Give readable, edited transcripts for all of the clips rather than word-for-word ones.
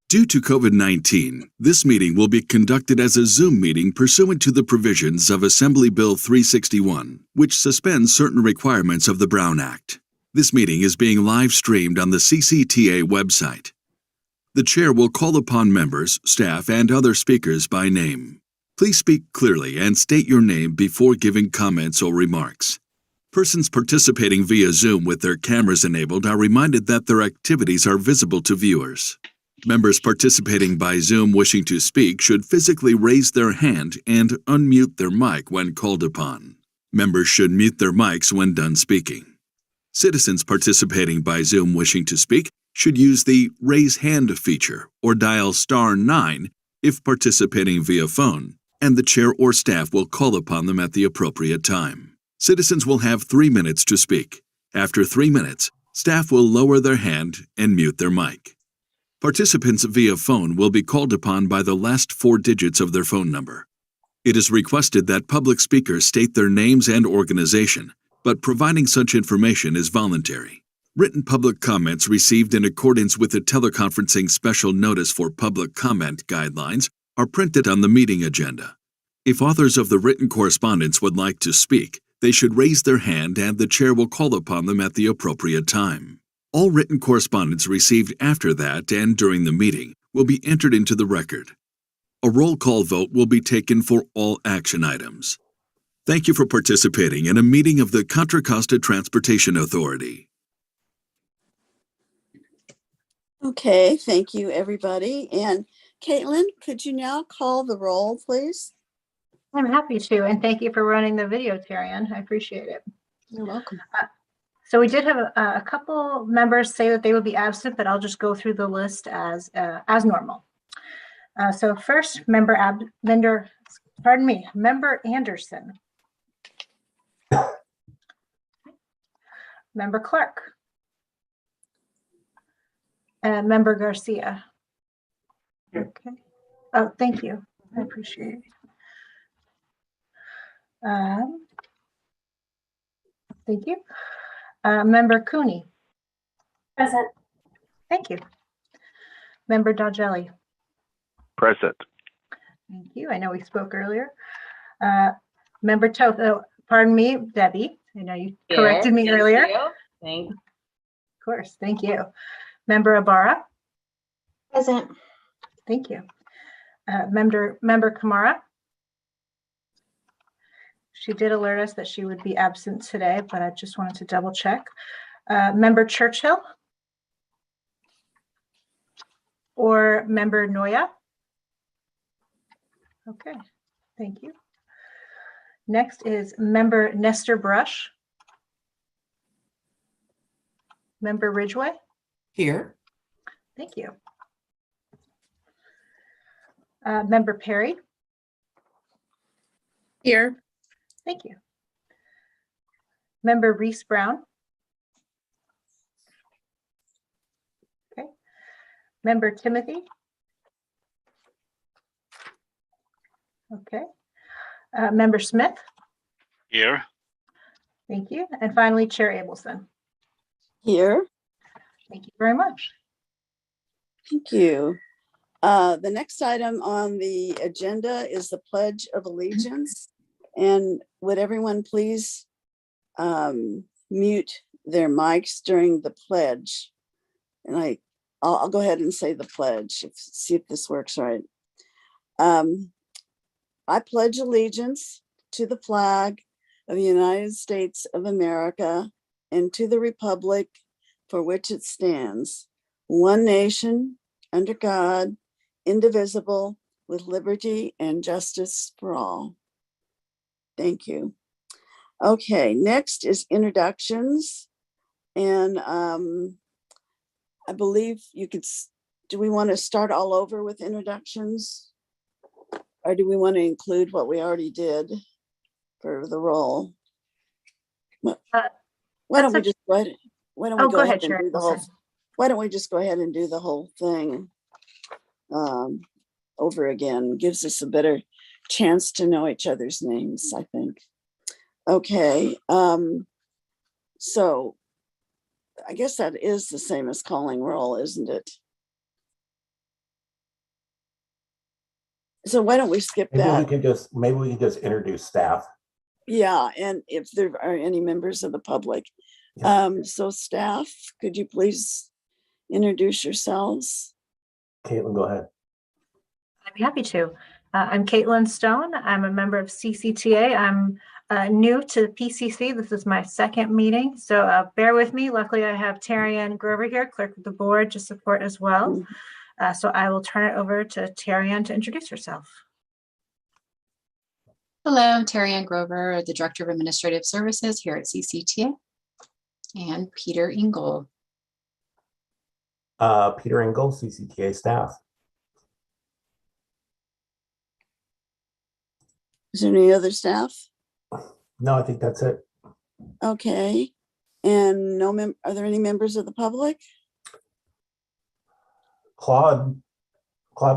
Due to COVID-19, this meeting will be conducted as a Zoom meeting pursuant to the provisions of Assembly Bill 361, which suspends certain requirements of the Brown Act. This meeting is being live streamed on the CCTA website. The chair will call upon members, staff, and other speakers by name. Please speak clearly and state your name before giving comments or remarks. Persons participating via Zoom with their cameras enabled are reminded that their activities are visible to viewers. Members participating by Zoom wishing to speak should physically raise their hand and unmute their mic when called upon. Members should mute their mics when done speaking. Citizens participating by Zoom wishing to speak should use the Raise Hand feature or dial *9 if participating via phone, and the chair or staff will call upon them at the appropriate time. Citizens will have 3 minutes to speak. After 3 minutes, staff will lower their hand and mute their mic. Participants via phone will be called upon by the last 4 digits of their phone number. It is requested that public speakers state their names and organization, but providing such information is voluntary. Written public comments received in accordance with the teleconferencing special notice for public comment guidelines are printed on the meeting agenda. If authors of the written correspondence would like to speak, they should raise their hand and the chair will call upon them at the appropriate time. All written correspondence received after that and during the meeting will be entered into the record. A roll call vote will be taken for all action items. Thank you for participating in a meeting of the Contra Costa Transportation Authority. Okay, thank you, everybody. And Caitlin, could you now call the roll, please? I'm happy to, and thank you for running the video, Tarian. I appreciate it. You're welcome. So we did have a couple members say that they would be absent, but I'll just go through the list as normal. So first, Member Anderson. Member Clark. Member Garcia. Okay. Oh, thank you. I appreciate it. Thank you. Member Cooney. Present. Thank you. Member Dodgelli. Present. Thank you. I know we spoke earlier. Member Toth, pardon me, Debbie. I know you corrected me earlier. Thanks. Of course. Thank you. Member Ibarra. Present. Thank you. Member Kamara. She did alert us that she would be absent today, but I just wanted to double check. Member Churchill or Member Noya? Okay, thank you. Next is Member Nestor Brush. Member Ridgway? Here. Thank you. Member Perry? Here. Thank you. Member Reese Brown? Okay. Member Timothy? Okay. Member Smith? Here. Thank you. And finally, Chair Abelson. Here. Thank you very much. Thank you. The next item on the agenda is the Pledge of Allegiance. And would everyone please mute their mics during the pledge? And I'll go ahead and say the pledge, see if this works right. I pledge allegiance to the flag of the United States of America and to the republic for which it stands, one nation, under God, indivisible, with liberty and justice for all. Thank you. Okay, next is introductions. And I believe you could, do we want to start all over with introductions? Or do we want to include what we already did for the role? Why don't we just go ahead? Why don't we go ahead and do the whole? Why don't we just go ahead and do the whole thing over again? Gives us a better chance to know each other's names, I think. Okay, so I guess that is the same as calling roll, isn't it? So why don't we skip Maybe we that? can just introduce staff. Yeah, and if there are any members of the public. So staff, could you please introduce yourselves? Caitlin, go ahead. I'd be happy to. I'm Caitlin Stone. I'm a member of CCTA. I'm new to PCC. This is my second meeting, so bear with me. Luckily, I have Terry Ann Grover here, clerk of the board, to support as well. So I will turn it over to Terry Ann to introduce herself. Hello, I'm Terry Ann Grover, the Director of Administrative Services here at CCTA, and Peter Engel. Peter Engel, CCTA staff. Is there any other staff? No, I think that's it. Okay. And are there any members of the public? Claude,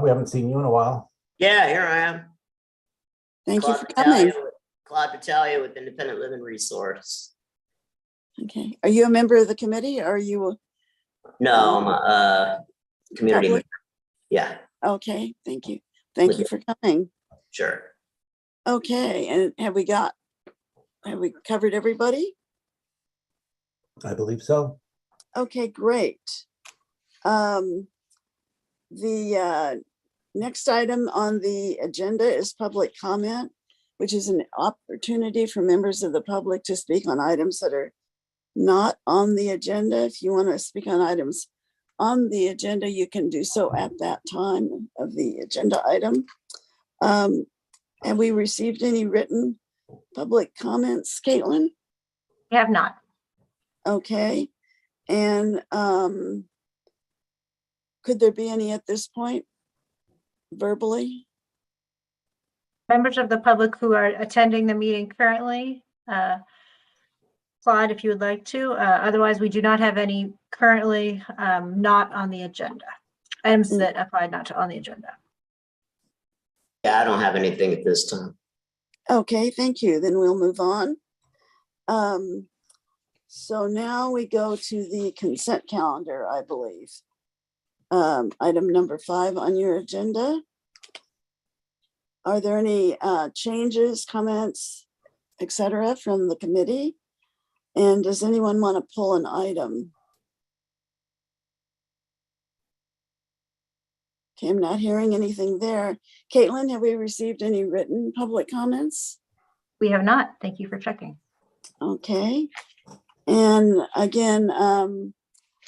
we haven't seen you in a while. Yeah, here I am. Thank you for coming. Claude Battaglia with Independent Living Resource. Okay. Are you a member of the committee or are you? No, I'm a community member. Public? Yeah, Okay, thank you. Thank you for coming. sure. Okay, and have we covered everybody? I believe so. Okay, great. The next item on the agenda is public comment, which is an opportunity for members of the public to speak on items that are not on the agenda. If you want to speak on items on the agenda, you can do so at that time of the agenda item. Have we received any written public comments, Caitlin? We have not. Okay, and could there be any at this point verbally? Members of the public who are attending the meeting currently, Claude, if you would like to. Otherwise, we do not have any currently not on the agenda. Items that applied not to on the agenda. Yeah, I don't have anything at this time. Okay, thank you. Then we'll move on. So now we go to the consent calendar, I believe. Item number 5 on your agenda. Are there any changes, comments, etc. from the committee? And does anyone want to pull an item? Okay, I'm not hearing anything there. Caitlin, have we received any written public comments? We have not. Thank you for checking. Okay. And again,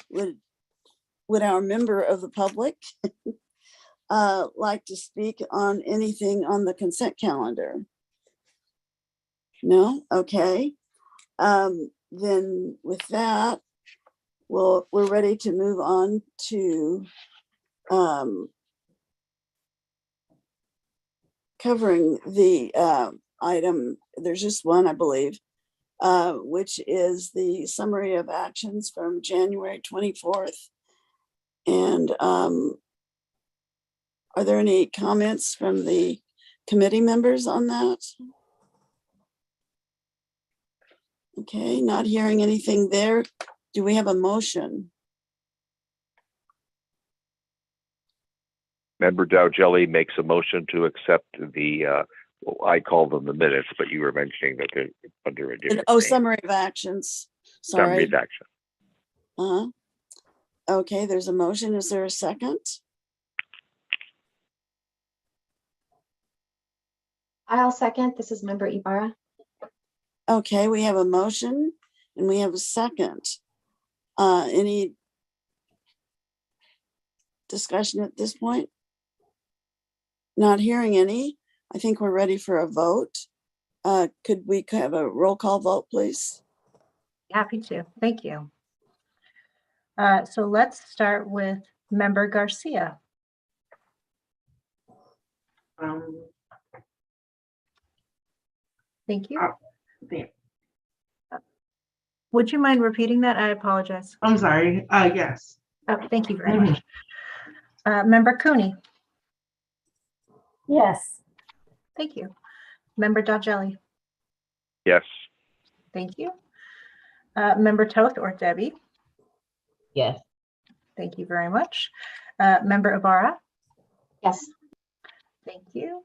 would our member of the public like to speak on anything on the consent calendar? No? Okay. Then with that, we're ready to move on to covering the item. There's just one, I believe, which is the summary of actions from January 24th. And are there any comments from the committee members on that? Okay, not hearing anything there. Do we have a motion? Member Dowgelli makes a motion to accept the, well, I call them the minutes, but you were mentioning that they're under a different Oh, name. summary of actions. Summary Sorry. of action. Okay, there's a motion. Is there a second? I'll second. This is member Ibarra. Okay, we have a motion and we have a second. Any discussion at this point? Not hearing any. I think we're ready for a vote. Could we have a roll call vote, please? Happy to. Thank you. So let's start with member Garcia. Thank you. Would you mind repeating that? I apologize. I'm sorry. Yes. Oh, thank you very much. Member Cooney. Yes. Thank you. Member Dodgelli. Yes. Thank you. Member Toth or Debbie. Yes. Thank you very much. Member Ibarra. Yes. Thank you.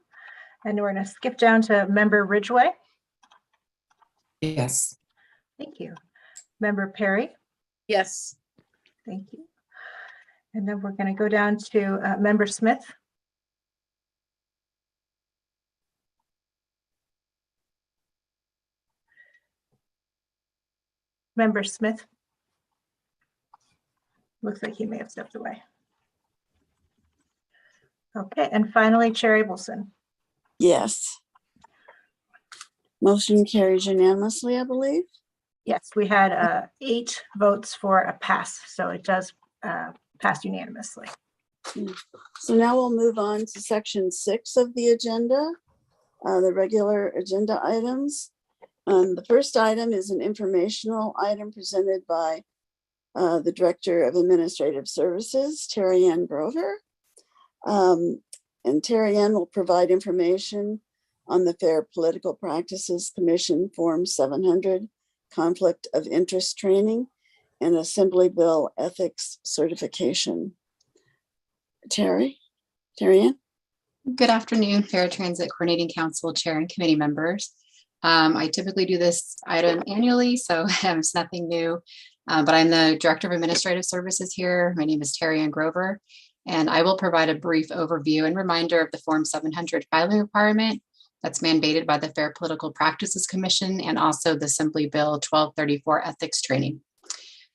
And we're going to skip down to Member Ridgway. Yes. Thank you. Member Perry. Yes. Thank you. And then we're going to go down to Member Smith. Member Smith. Looks like he may have stepped away. Okay, and finally, Chair Abelson. Yes. Motion carries unanimously, I believe. Yes, we had 8 votes for a pass, so it does pass unanimously. So now we'll move on to section 6 of the agenda, the regular agenda items. The first item is an informational item presented by the Director of Administrative Services, Terry Ann Grover. And Terry Ann will provide information on the Fair Political Practices Commission Form 700 Conflict of Interest Training and Assembly Bill Ethics Certification. Terry Ann? Good afternoon, Paratransit Coordinating Council Chair and committee members. I typically do this item annually, so it's nothing new, but I'm the Director of Administrative Services here. My name is Terry Ann Grover, and I will provide a brief overview and reminder of the Form 700 filing requirement that's mandated by the Fair Political Practices Commission and also the Assembly Bill 1234 Ethics Training.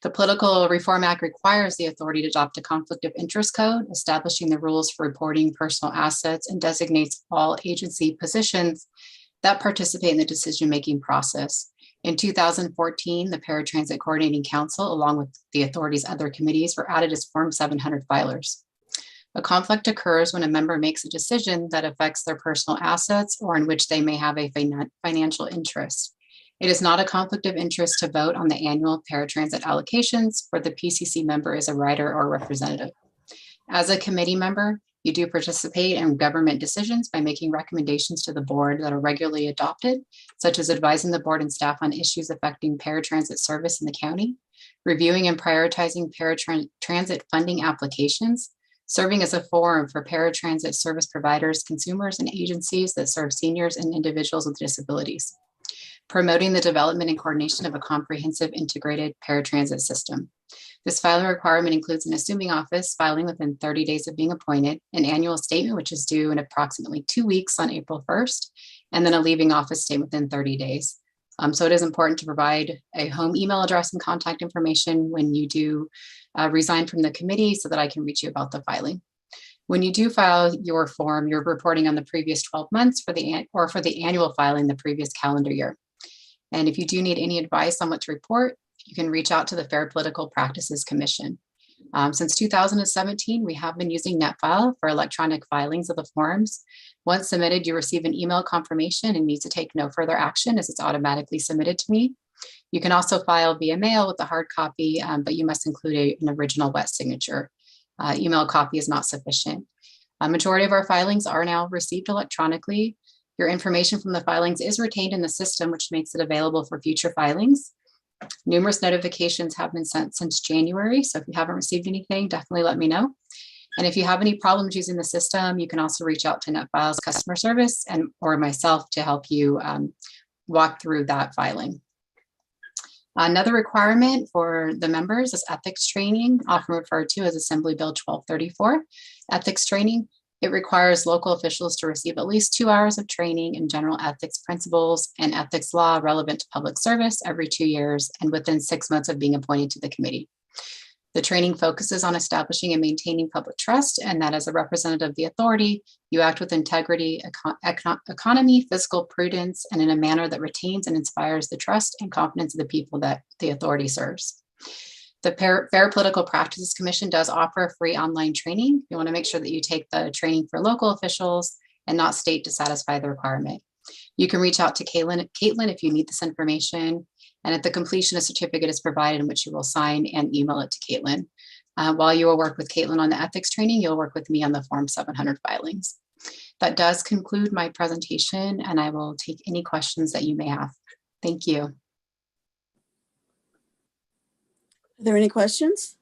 The Political Reform Act requires the authority to adopt a conflict of interest code, establishing the rules for reporting personal assets and designates all agency positions that participate in the decision-making process. In 2014, the Paratransit Coordinating Council, along with the authority's other committees, were added as Form 700 filers. A conflict occurs when a member makes a decision that affects their personal assets or in which they may have a financial interest. It is not a conflict of interest to vote on the annual paratransit allocations where the PCC member is a writer or representative. As a committee member, you do participate in government decisions by making recommendations to the board that are regularly adopted, such as advising the board and staff on issues affecting paratransit service in the county, reviewing and prioritizing paratransit funding applications, serving as a forum for paratransit service providers, consumers, and agencies that serve seniors and individuals with disabilities, promoting the development and coordination of a comprehensive integrated paratransit system. This filing requirement includes an assuming office filing within 30 days of being appointed, an annual statement, which is due in approximately 2 weeks on April 1st, and then a leaving office statement within 30 days. So it is important to provide a home email address and contact information when you do resign from the committee so that I can reach you about the filing. When you do file your form, you're reporting on the previous 12 months for the annual filing the previous calendar year. And if you do need any advice on what to report, you can reach out to the Fair Political Practices Commission. Since 2017, we have been using NetFile for electronic filings of the forms. Once submitted, you receive an email confirmation and need to take no further action as it's automatically submitted to me. You can also file via mail with a hard copy, but you must include an original wet signature. Email copy is not sufficient. A majority of our filings are now received electronically. Your information from the filings is retained in the system, which makes it available for future filings. Numerous notifications have been sent since January, so if you haven't received anything, definitely let me know. And if you have any problems using the system, you can also reach out to NetFile's customer service or myself to help you walk through that filing. Another requirement for the members is ethics training, often referred to as Assembly Bill 1234. Ethics training. It requires local officials to receive at least 2 hours of training in general ethics principles and ethics law relevant to public service every 2 years and within 6 months of being appointed to the committee. The training focuses on establishing and maintaining public trust, and that as a representative of the authority, you act with integrity, economy, fiscal prudence, and in a manner that retains and inspires the trust and confidence of the people that the authority serves. The Fair Political Practices Commission does offer free online training. You want to make sure that you take the training for local officials and not state to satisfy the requirement. You can reach out to Caitlin if you need this information. And at the completion, a certificate is provided in which you will sign and email it to Caitlin. While you will work with Caitlin on the ethics training, you'll work with me on the Form 700 filings. That does conclude my presentation, and I will take any questions that you may have. Thank you. Are there any questions?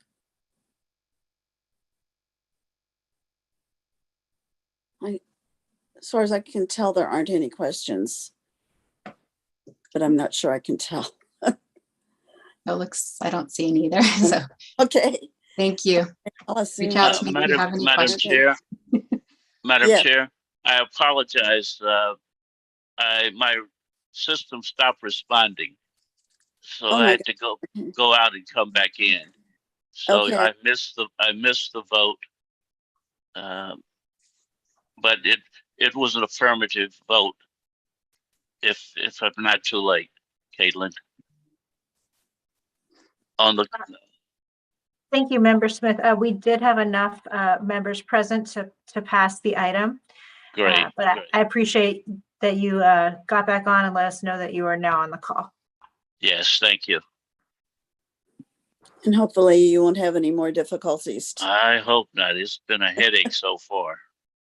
as far as I can tell, there aren't any questions, but I'm not sure I can tell. I don't see any either. So Okay. thank you. I'll assume Reach out that- to me if you have any Madam questions. Chair, Madam Yeah. Chair, I apologize. My system stopped responding, so Oh I my had to go out and come back in. So Okay. I missed the vote, but it was an affirmative vote. If I'm not too late, Caitlin. On the Thank you, Member Smith. We did have enough members present to pass the item. great, But I appreciate that you got back on and let us know that you are now on the call. yes, thank you. And hopefully you won't have any more difficulties. I hope not. It's been a headache so far.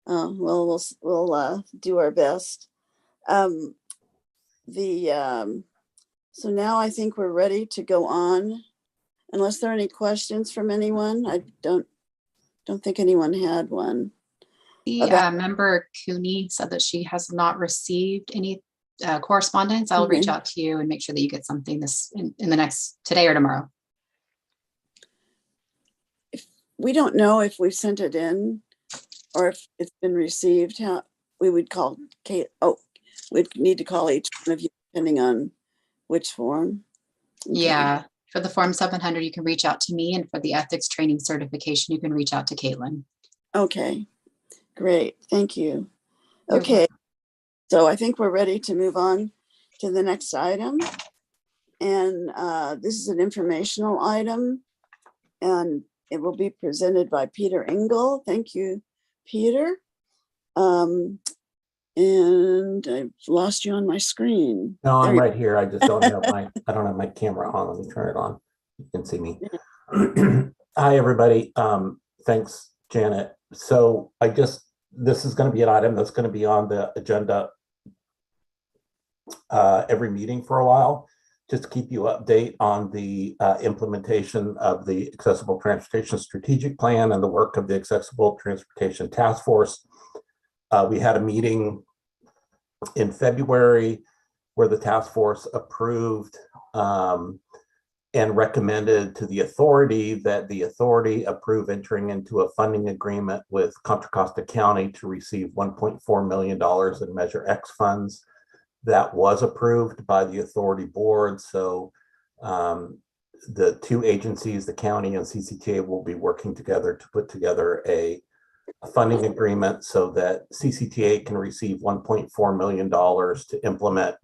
Well, we'll do our best. So now I think we're ready to go on. Unless there are any questions from anyone, I don't think anyone had one. The member Cooney said that she has not received any correspondence. I'll reach out to you and make sure that you get something in the next today or tomorrow. We don't know if we've sent it in or if it's been received. How we would call Kate. Oh, we'd need to call each one of you depending on which form. Okay. Yeah. For the Form 700, you can reach out to me, and for the ethics training certification, you can reach out to Caitlin. Okay, great. Thank you. You're Okay, so I think we're ready to move on to the next item. And this is an informational item, and it will be presented by Peter Engel. Thank you, Peter. And I've lost you on my screen. No, There I'm you- right here. I just don't have I don't have my camera on. Let me turn it on. You can see me. Hi, everybody. Thanks, Janet. So this is going to be an item that's going to be on the agenda every meeting for a while, just to keep you update on the implementation of the Accessible Transportation Strategic Plan and the work of the Accessible Transportation Task Force. We had a meeting in February where the task force approved and recommended to the authority that the authority approve entering into a funding agreement with Contra Costa County to receive $1.4 million in Measure X funds. That was approved by the authority board. So the two agencies, the county and CCTA, will be working together to put together a funding agreement so that CCTA can receive $1.4 million to implement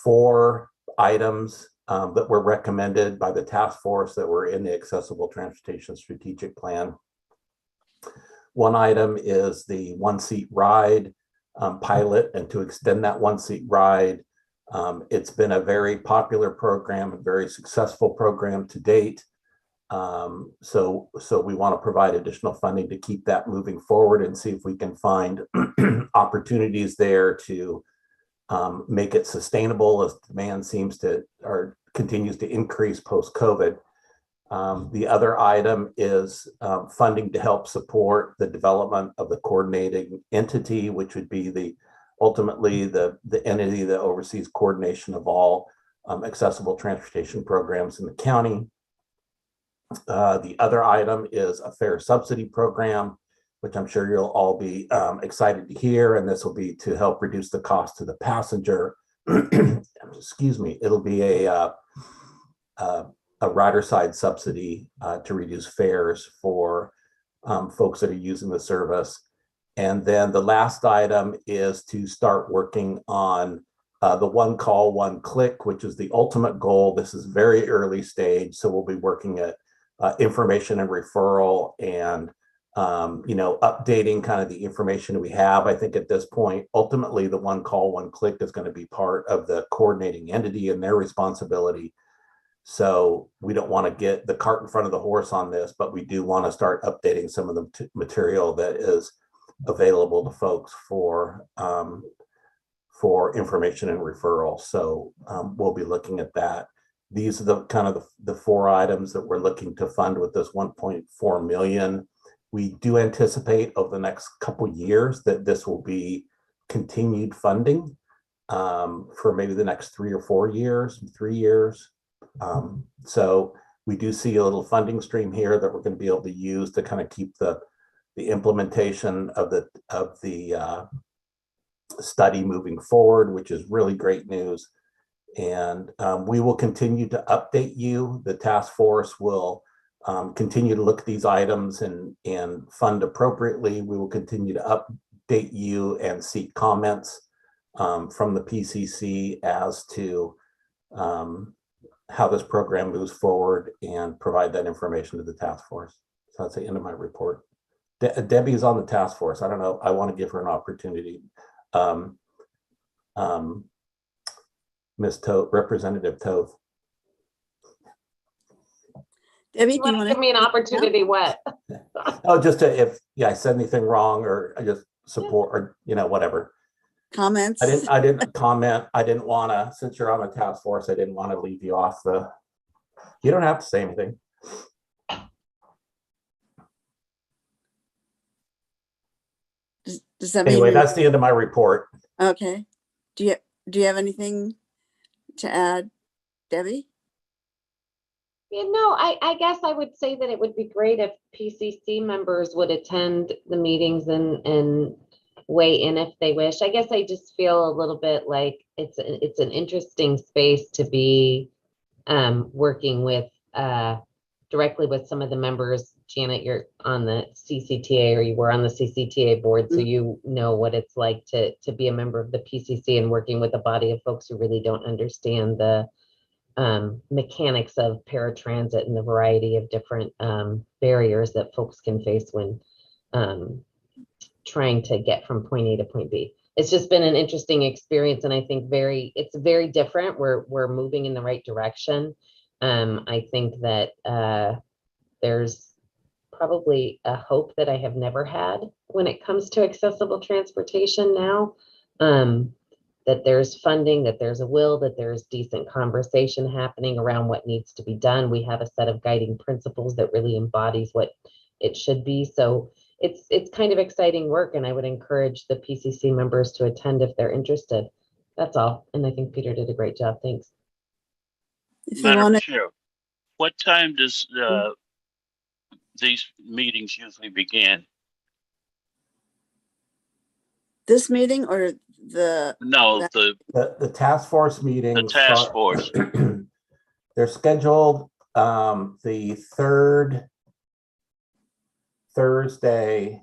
4 items that were recommended by the task force that were in the Accessible Transportation Strategic Plan. One item is the one-seat ride pilot, and to extend that one-seat ride. It's been a very popular program, a very successful program to date. So we want to provide additional funding to keep that moving forward and see if we can find opportunities there to make it sustainable as demand continues to increase post-COVID. The other item is funding to help support the development of the coordinating entity, which would be ultimately the entity that oversees coordination of all accessible transportation programs in the county. The other item is a fare subsidy program, which I'm sure you'll all be excited to hear, and this will be to help reduce the cost to the passenger. Excuse me. It'll be a rider side subsidy to reduce fares for folks that are using the service. And then the last item is to start working on the one call, one click, which is the ultimate goal. This is very early stage, so we'll be working at information and referral and updating kind of the information we have. I think at this point, ultimately, the one call, one click is going to be part of the coordinating entity and their responsibility. So we don't want to get the cart in front of the horse on this, but we do want to start updating some of the material that is available to folks for information and referral. So we'll be looking at that. These are the kind of the 4 items that we're looking to fund with this 1.4 million. We do anticipate over the next couple years that this will be continued funding for maybe the next 3 or 4 years, 3 years. So we do see a little funding stream here that we're going to be able to use to kind of keep the implementation of the study moving forward, which is really great news. And we will continue to update you. The task force will continue to look at these items and fund appropriately. We will continue to update you and seek comments from the PCC as to how this program moves forward and provide that information to the task force. So that's the end of my report. Debbie is on the task force. I don't know. I want to give her an opportunity. Ms. Toth, Representative Toth. Debbie, You do you want want to give me an opportunity what? Oh, just to, if I said anything wrong or I just support or, whatever. comments? I didn't comment. I didn't want to, since you're on the task force, I didn't want to leave you off you don't have to say anything. Does that mean? Anyway, that's the end of my report. Okay. Do you have anything to add, Debbie? I guess I would say that it would be great if PCC members would attend the meetings and weigh in if they wish. I guess I just feel a little bit like it's an interesting space to be working with directly with some of the members. Janet, you're on the CCTA, or you were on the CCTA board, so you know what it's like to be a member of the PCC and working with a body of folks who really don't understand the mechanics of paratransit and the variety of different barriers that folks can face when trying to get from point A to point B. It's just been an interesting experience, and I think it's very different. We're moving in the right direction. I think that there's probably a hope that I have never had when it comes to accessible transportation now. That there's funding, that there's a will, that there's decent conversation happening around what needs to be done. We have a set of guiding principles that really embodies what it should be. So it's kind of exciting work, and I would encourage the PCC members to attend if they're interested. That's all. And I think Peter did a great job. Thanks. Madam Chair, what time does these meetings usually begin? This meeting or No, the task force meetings. The task force. They're scheduled the third Thursday,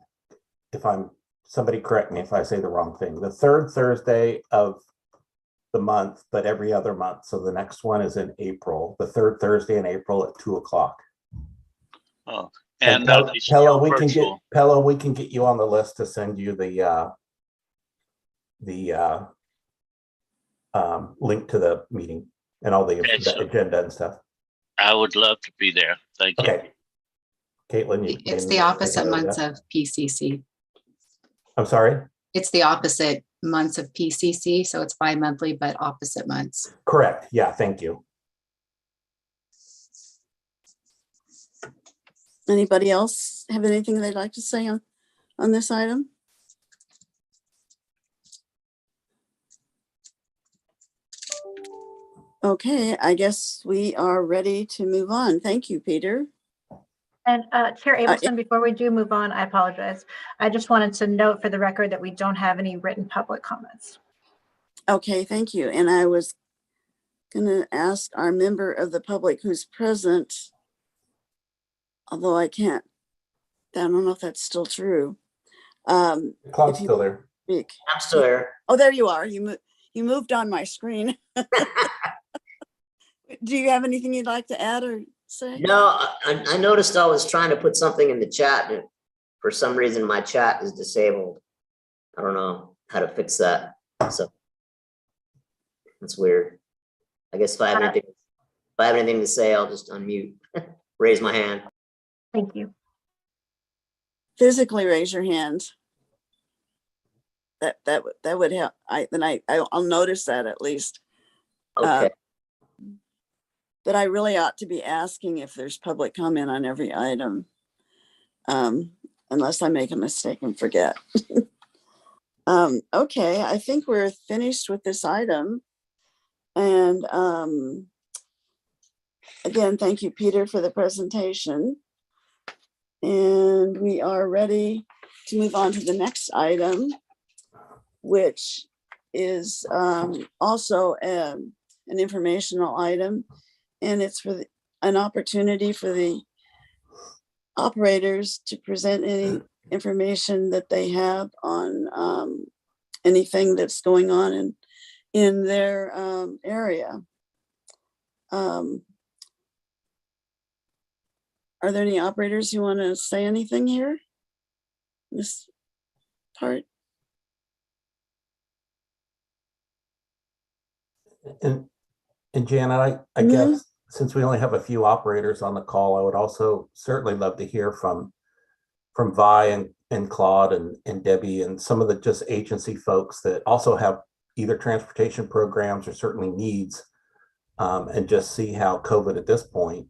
somebody correct me if I say the wrong thing, the third Thursday of the month, but every other month. So the next one is in April, the third Thursday in April at 2:00. Oh, and Pella, we can get you on the list to send you the link to the meeting and all the agenda and stuff. I would love to be there. Thank you. Okay. Caitlin, It's the opposite months of PCC. I'm sorry? It's the opposite months of PCC, so it's bi-monthly, but opposite months. Correct. Yeah, thank you. Anybody else have anything they'd like to say on this item? Okay, I guess we are ready to move on. Thank you, Peter. And Chair Abelson, before we do move on, I apologize. I just wanted to note for the record that we don't have any written public comments. Okay, thank you. And I was going to ask our member of the public who's present, although I don't know if that's still true. Clock's still there. Speak. I'm still here. Oh, there you are. You moved on my screen. Do you have anything you'd like to add or say? No, I noticed I was trying to put something in the chat, and for some reason my chat is disabled. I don't know how to fix that. So that's weird. I guess if I have anything to say, I'll just unmute, raise my hand. Thank you. Physically raise your hand. That would help. I'll notice that at least. Okay. But I really ought to be asking if there's public comment on every item, unless I make a mistake and forget. Okay, I think we're finished with this item. And again, thank you, Peter, for the presentation. And we are ready to move on to the next item, which is also an informational item. And it's for an opportunity for the operators to present any information that they have on anything that's going on in their area. Are there any operators who want to say anything here? This part? And Janet, I guess since we only have a few operators on the call, I would also certainly love to hear from Vi and Claude and Debbie and some of the just agency folks that also have either transportation programs or certainly needs, and just see how COVID at this point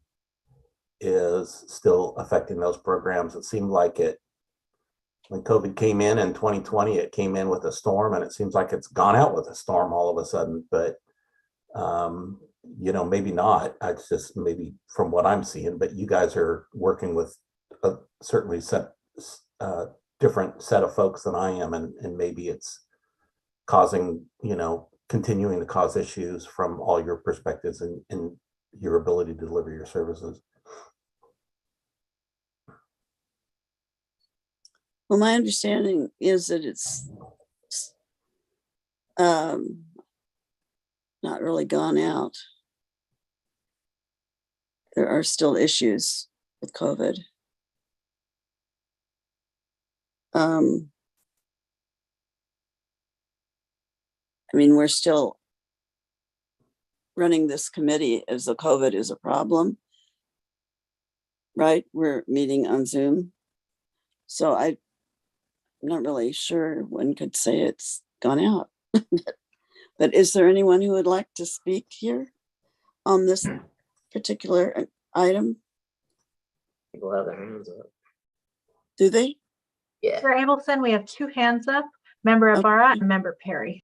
is still affecting those programs. It seemed like when COVID came in 2020, it came in with a storm, and it seems like it's gone out with a storm all of a sudden, but maybe not. It's just maybe from what I'm seeing, but you guys are working with a certainly different set of folks than I am, and maybe it's causing, continuing to cause issues from all your perspectives and your ability to deliver your services. Well, my understanding is that it's not really gone out. There are still issues with COVID. We're still running this committee as though COVID is a problem, right? We're meeting on Zoom. So I'm not really sure one could say it's gone out. But is there anyone who would like to speak here on this particular item? People have their hands up. Do they? Yeah. For Abelson, we have 2 hands up, Member Ibarra and Member Perry.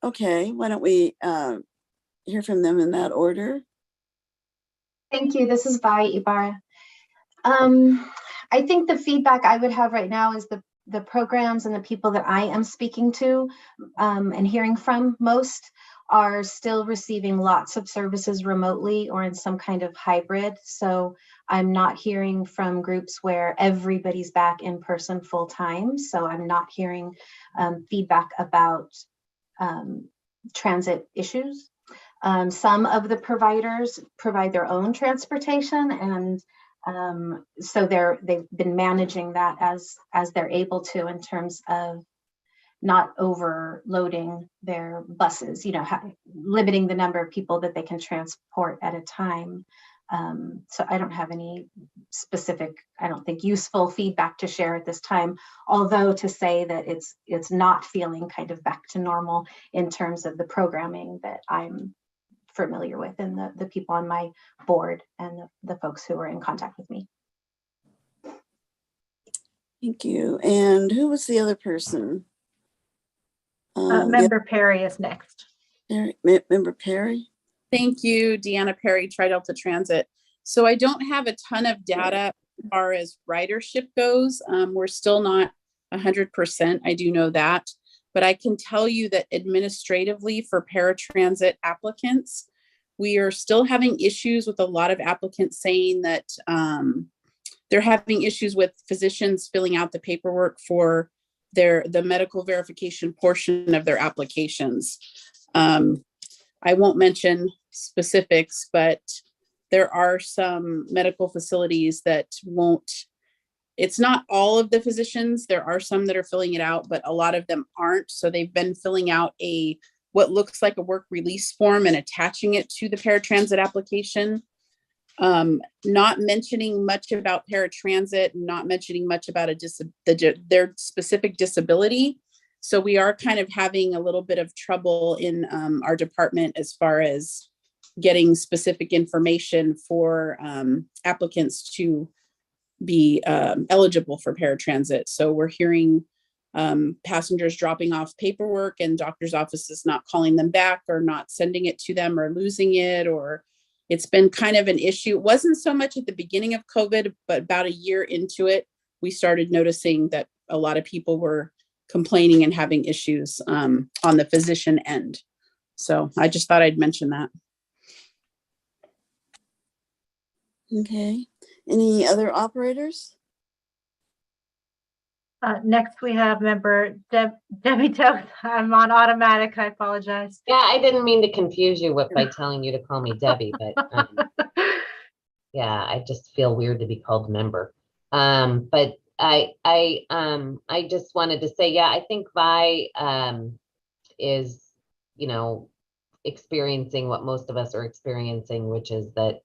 Okay, why don't we hear from them in that order? Thank you. This is Vi Ibarra. I think the feedback I would have right now is the programs and the people that I am speaking to and hearing from most are still receiving lots of services remotely or in some kind of hybrid. So I'm not hearing from groups where everybody's back in person full time. So I'm not hearing feedback about transit issues. Some of the providers provide their own transportation, and so they've been managing that as they're able to in terms of not overloading their buses, limiting the number of people that they can transport at a time. So I don't have any specific, I don't think, useful feedback to share at this time, although to say that it's not feeling kind of back to normal in terms of the programming that I'm familiar with and the people on my board and the folks who are in contact with me. Thank you. And who was the other person? Member Perry is next. Member Perry? Thank you, Deanna Perry, Tri-Delta Transit. So I don't have a ton of data as far as ridership goes. We're still not 100%, I do know that. But I can tell you that administratively for paratransit applicants, we are still having issues with a lot of applicants saying that they're having issues with physicians filling out the paperwork for the medical verification portion of their applications. I won't mention specifics, but there are some medical facilities that won't, it's not all of the physicians. There are some that are filling it out, but a lot of them aren't. So they've been filling out what looks like a work release form and attaching it to the paratransit application. Not mentioning much about paratransit, not mentioning much about their specific disability. So we are kind of having a little bit of trouble in our department as far as getting specific information for applicants to be eligible for paratransit. So we're hearing passengers dropping off paperwork and doctor's offices not calling them back or not sending it to them or losing it, or it's been kind of an issue. It wasn't so much at the beginning of COVID, but about a year into it, we started noticing that a lot of people were complaining and having issues on the physician end. So I just thought I'd mention that. Okay. Any other operators? Next, we have member Debbie Toth. I'm on automatic. I apologize. Yeah, I didn't mean to confuse you by telling you to call me Debbie, but yeah, I just feel weird to be called member. But I just wanted to say, yeah, I think Vi is, experiencing what most of us are experiencing, which is that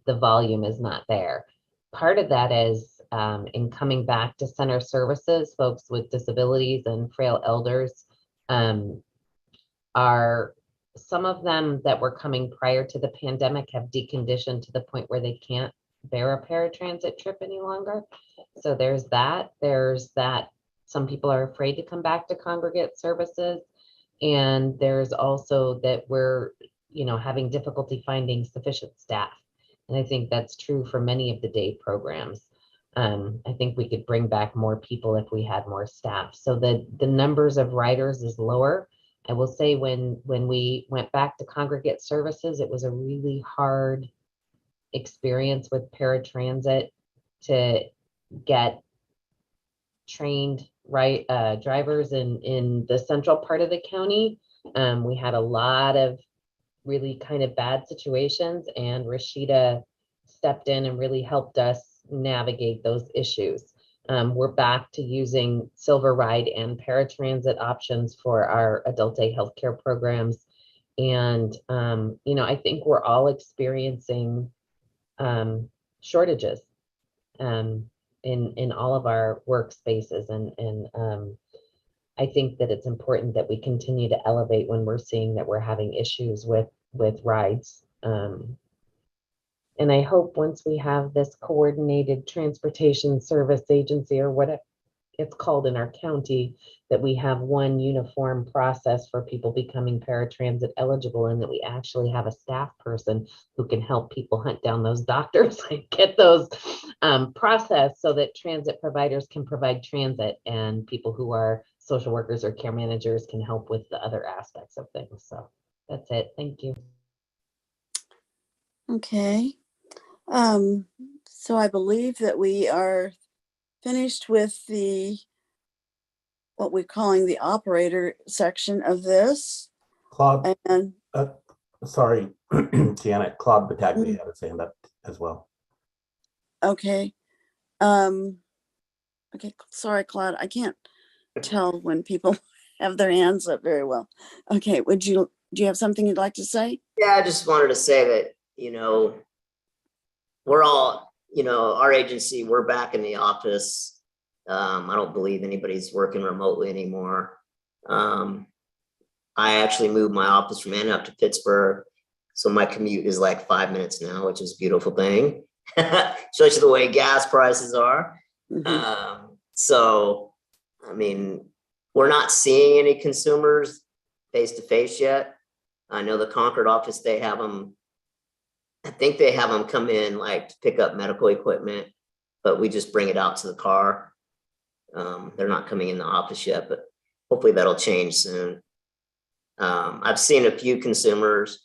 the volume is not there. Part of that is in coming back to center services, folks with disabilities and frail elders are some of them that were coming prior to the pandemic have deconditioned to the point where they can't bear a paratransit trip any longer. So there's that. Some people are afraid to come back to congregate services. And there's also that we're, having difficulty finding sufficient staff. And I think that's true for many of the day programs. I think we could bring back more people if we had more staff. So the numbers of riders is lower. I will say when we went back to congregate services, it was a really hard experience with paratransit to get trained drivers in the central part of the county. We had a lot of really kind of bad situations, and Rashida stepped in and really helped us navigate those issues. We're back to using Silver Ride and paratransit options for our adult day healthcare programs. And, I think we're all experiencing shortages in all of our workspaces. And I think that it's important that we continue to elevate when we're seeing that we're having issues with rides. And I hope once we have this coordinated transportation service agency, or what it's called in our county, that we have one uniform process for people becoming paratransit eligible, and that we actually have a staff person who can help people hunt down those doctors and get those processed so that transit providers can provide transit, and people who are social workers or care managers can help with the other aspects of things. So that's it. Thank you. Okay. So I believe that we are finished with what we're calling the operator section of this. Claude, And sorry, Janet, Claude Bataglia had his hand up as well. okay. Okay, sorry, Claude. I can't tell when people have their hands up very well. Okay, do you have something you'd like to say? Yeah, I just wanted to say that, we're all, our agency, we're back in the office. I don't believe anybody's working remotely anymore. I actually moved my office from Antioch to Pittsburgh. So my commute is like 5 minutes now, which is a beautiful thing, especially the way gas prices are. Mm-hmm. So, I mean, we're not seeing any consumers face to face yet. I know the Concord office, I think they have them come in like to pick up medical equipment, but we just bring it out to the car. They're not coming in the office yet, but hopefully that'll change soon. I've seen a few consumers,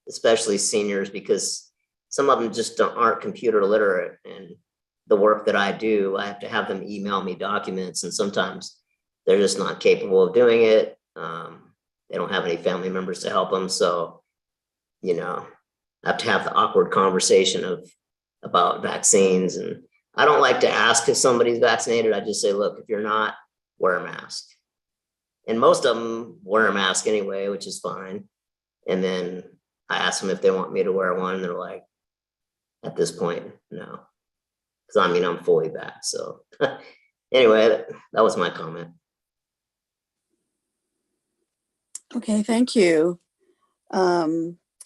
especially seniors, because some of them just aren't computer literate, and the work that I do, I have to have them email me documents, and sometimes they're just not capable of doing it. They don't have any family members to help them. So, I have to have the awkward conversation about vaccines. And I don't like to ask if somebody's vaccinated. I just say, look, if you're not, wear a mask. And most of them wear a mask anyway, which is fine. And then I ask them if they want me to wear one, and they're like, at this point, no. Because I'm fully back. So anyway, that was my comment. Okay, thank you.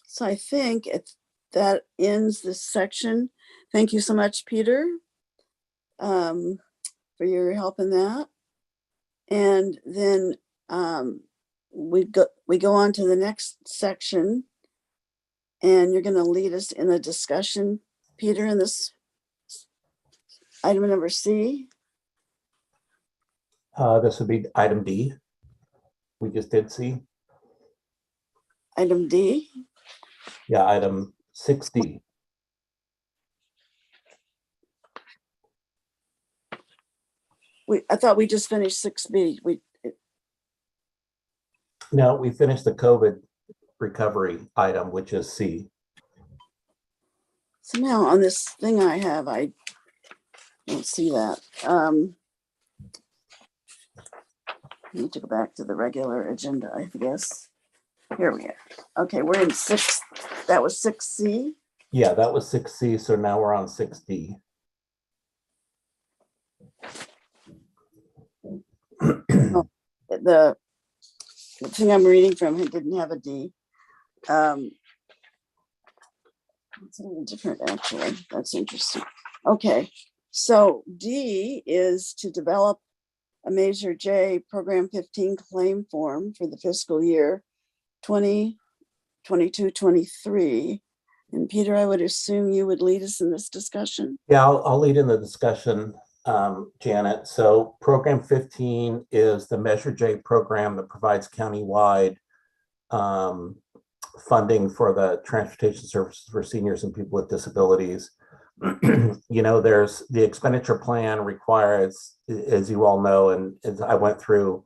So I think that ends this section. Thank you so much, Peter, for your help in that. And then we go on to the next section, and you're going to lead us in a discussion, Peter, in this item number C. This would be item D. We just did C. Item D. Yeah, item 6D. I thought we just finished 6B. No, we finished the COVID recovery item, which is C. Somehow on this thing I have, I don't see that. I need to go back to the regular agenda, I guess. Here we are. Okay, we're in 6. That was 6C. Yeah, that was 6C. So now we're on 6D. The thing I'm reading from it didn't have a D. It's a little different, actually. That's interesting. Okay, so D is to develop a Measure J Program 15 claim form for the fiscal year 2022-23. And Peter, I would assume you would lead us in this discussion. Yeah, I'll lead in the discussion, Janet. So Program 15 is the Measure J program that provides countywide funding for the transportation services for seniors and people with disabilities. You know, there's the expenditure plan requires, as you all know, and as I went through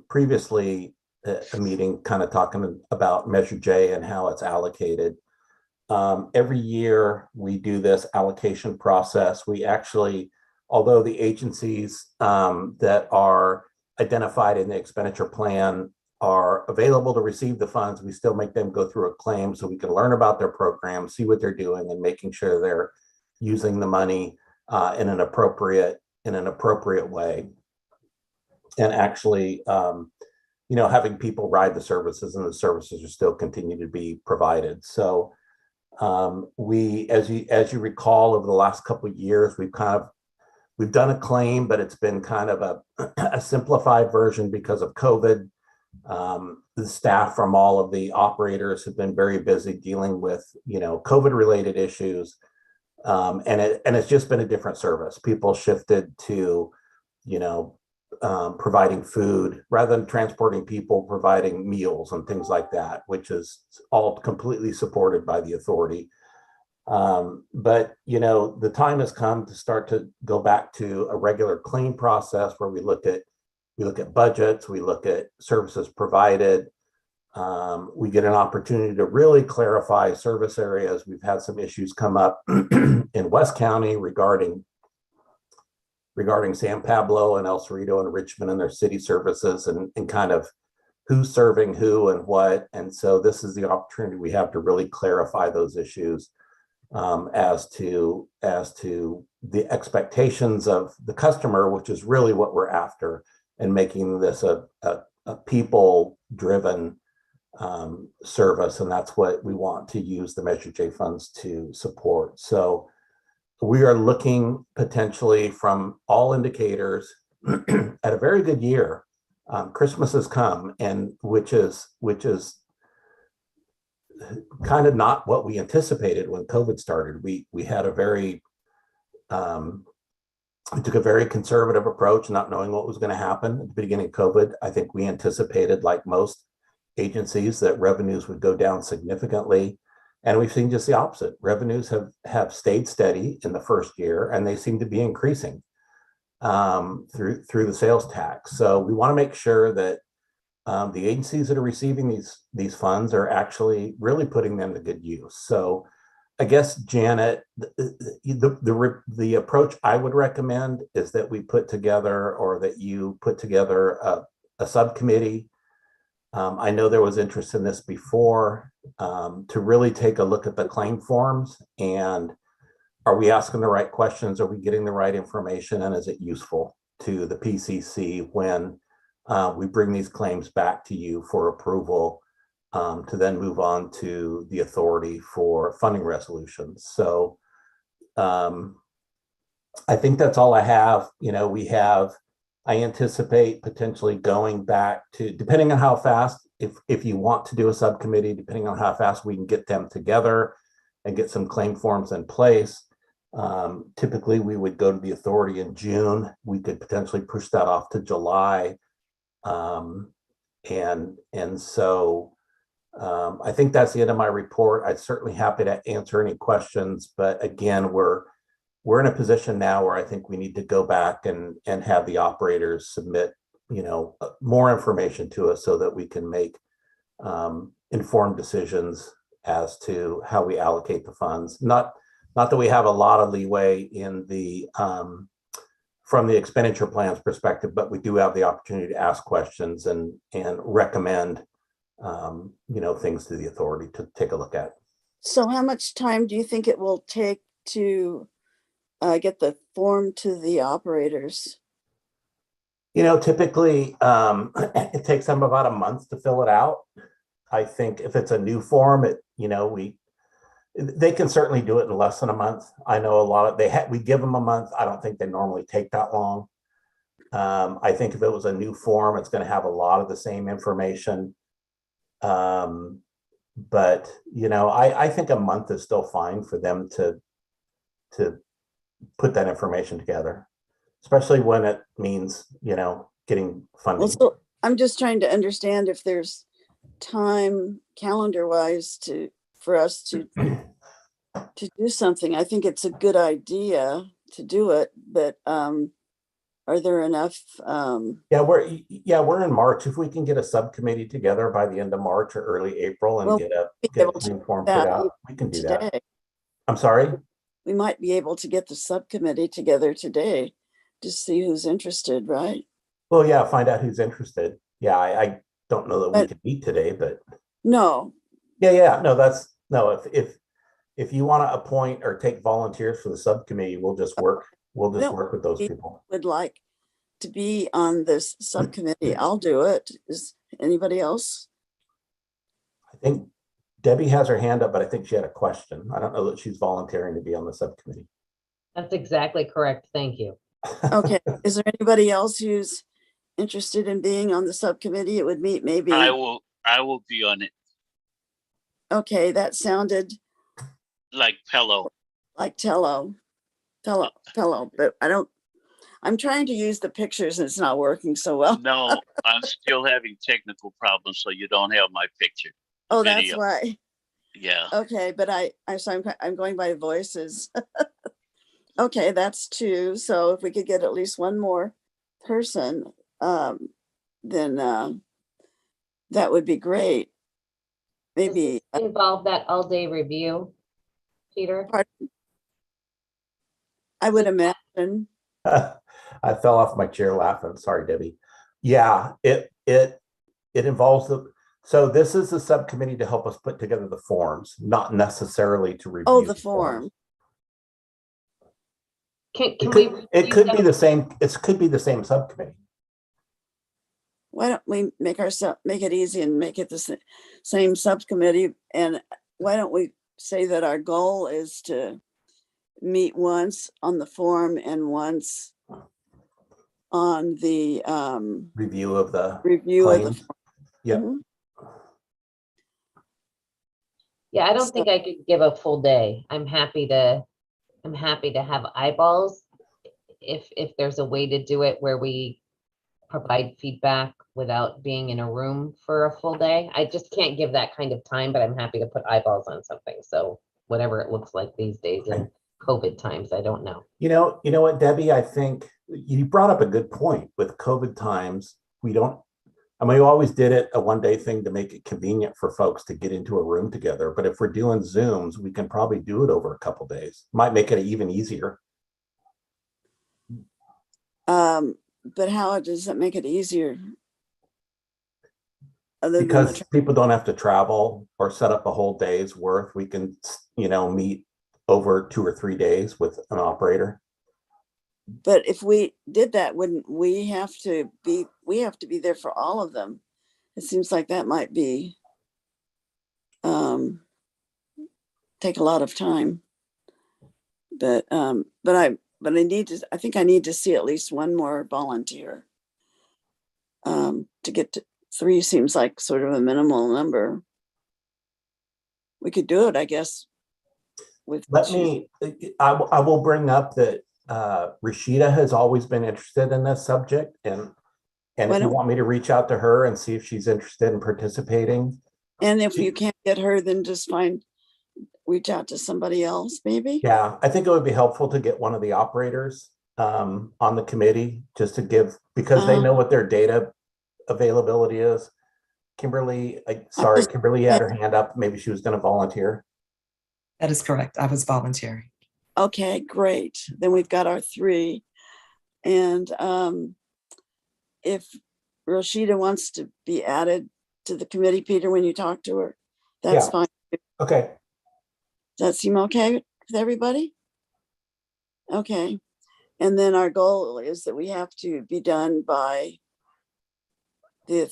previously a meeting kind of talking about Measure J and how it's allocated. Every year we do this allocation process. We actually, although the agencies that are identified in the expenditure plan are available to receive the funds, we still make them go through a claim so we can learn about their program, see what they're doing, and making sure they're using the money in an appropriate way. And actually, you know, having people ride the services, and the services are still continue to be provided. So we, as you recall, over the last couple of years, we've done a claim, but it's been kind of a simplified version because of COVID. The staff from all of the operators have been very busy dealing with, you know, COVID related issues. And it's just been a different service. People shifted to, you know, providing food rather than transporting people, providing meals and things like that, which is all completely supported by the authority. But, you know, the time has come to start to go back to a regular claim process where we look at budgets, we look at services provided. We get an opportunity to really clarify service areas. We've had some issues come up in West County regarding San Pablo and El Cerrito and Richmond and their city services and kind of who's serving who and what. And so this is the opportunity we have to really clarify those issues as to the expectations of the customer, which is really what we're after, and making this a people-driven service. And that's what we want to use the Measure J funds to support. So we are looking potentially from all indicators at a very good year. Christmas has come, and which is kind of not what we anticipated when COVID started. We had a very we took a very conservative approach, not knowing what was going to happen at the beginning of COVID. I think we anticipated, like most agencies, that revenues would go down significantly. And we've seen just the opposite. Revenues have stayed steady in the first year, and they seem to be increasing through the sales tax. So we want to make sure that the agencies that are receiving these funds are actually really putting them to good use. So I guess, Janet, the approach I would recommend is that we put together, or that you put together a subcommittee. I know there was interest in this before, to really take a look at the claim forms, and are we asking the right questions? Are we getting the right information? And is it useful to the PCC when we bring these claims back to you for approval, to then move on to the authority for funding resolutions? So I think that's all I have. You know, we have I anticipate potentially going back to, depending on how fast, if you want to do a subcommittee, depending on how fast we can get them together and get some claim forms in place. Typically, we would go to the authority in June. We could potentially push that off to July. So I think that's the end of my report. I'm certainly happy to answer any questions, but again, we're in a position now where I think we need to go back and have the operators submit, more information to us so that we can make informed decisions as to how we allocate the funds. Not that we have a lot of leeway in the from the expenditure plans perspective, but we do have the opportunity to ask questions and recommend things to the authority to take a look at. So how much time do you think it will take to get the form to the operators? Typically it takes them about a month to fill it out. I think if it's a new form, they can certainly do it in less than a month. I know a lot of we give them a month. I don't think they normally take that long. I think if it was a new form, it's going to have a lot of the same information. But I think a month is still fine for them to put that information together, especially when it means, getting funding. Well, so I'm just trying to understand if there's time calendar wise for us to do something. I think it's a good idea to do it, but are there enough? We're in March. If we can get a subcommittee together by the end of March or early April and get a claim form put out, we can do that. I'm sorry? We might be able to get the subcommittee together today to see who's interested, right? Well, yeah, find out who's interested. Yeah, I don't know that we can meet today, but no. No, if you want to appoint or take volunteers for the subcommittee, we'll just work with those people. Would like to be on this subcommittee. I'll do it. Is anybody else? I think Debbie has her hand up, but I think she had a question. I don't know that she's volunteering to be on the subcommittee. That's exactly correct. Thank you. Okay. Is there anybody else who's interested in being on the subcommittee? It would meet maybe. I will be on it. Okay, that sounded like Pello. Like Tello, but I'm trying to use the pictures and it's not working so well. No, I'm still having technical problems, so you don't have my picture. Oh, video. That's why. Yeah. Okay, but I'm going by voices. Okay, that's two. So if we could get at least one more person, then that would be great. Maybe involve that all-day review, Peter? Pardon? I would imagine. I fell off my chair laughing. Sorry, Debbie. Yeah, it involves so this is the subcommittee to help us put together the forms, not necessarily to review. Oh, the form. It could be the same. It could be the same subcommittee. Why don't we make it easy and make it the same subcommittee? And why don't we say that our goal is to meet once on the form and once on the review of the form. Yeah. Mm-hmm. Yeah, I don't think I could give a full day. I'm happy to have eyeballs if there's a way to do it where we provide feedback without being in a room for a full day. I just can't give that kind of time, but I'm happy to put eyeballs on something. So whatever it looks like these days in COVID times, I don't know. You know what, Debbie, I think you brought up a good point. With COVID times, we always did it a one-day thing to make it convenient for folks to get into a room together. But if we're doing Zooms, we can probably do it over a couple of days. Might make it even easier. But how does that make it easier? Because people don't have to travel or set up a whole day's worth. We can, meet over 2 or 3 days with an operator. But if we did that, wouldn't we have to be there for all of them? It seems like that might be take a lot of time. But I think I need to see at least one more volunteer. To get to 3 seems like sort of a minimal number. We could do it, I guess, with I will bring up that Rashida has always been interested in this subject, and Why if you don't- want me to reach out to her and see if she's interested in participating. And if you can't get her, then just reach out to somebody else, maybe? Yeah, I think it would be helpful to get one of the operators on the committee, just to give, because they know what their data availability is. Kimberly had her hand up. Maybe she was going to volunteer. That is correct. I was volunteering. Okay, great. Then we've got our 3. And if Rashida wants to be added to the committee, Peter, when you talk to her, that's fine. Okay. Does that seem okay with everybody? Okay. And then our goal is that we have to be done by the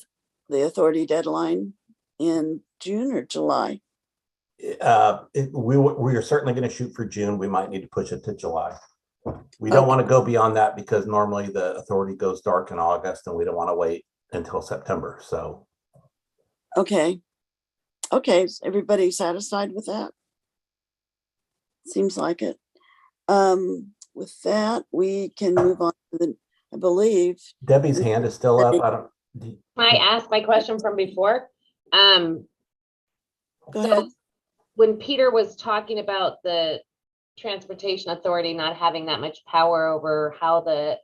authority deadline in June or July. We are certainly going to shoot for June. We might need to push it to July. We don't want to go beyond that, because normally the authority goes dark in August, and we don't want to wait until September. So. Okay. Okay. Is everybody satisfied with that? Seems like it. With that, we can move on to I believe. Debbie's hand is still up. Can I ask my question from before? Go ahead. When Peter was talking about the Transportation Authority not having that much power over how the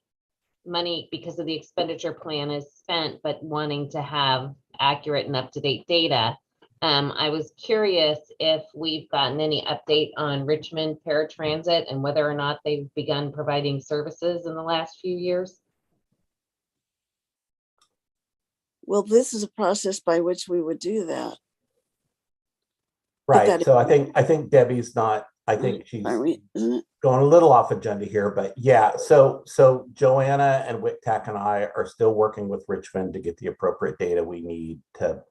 money, because of the expenditure plan, is spent, but wanting to have accurate and up-to-date data, I was curious if we've gotten any update on Richmond Paratransit and whether or not they've begun providing services in the last few years. Well, this is a process by which we would do that. Right. So I think Debbie's not, I think she's isn't it? going a little off agenda here, but yeah. So Joanna and WICTAC and I are still working with Richmond to get the appropriate data we need to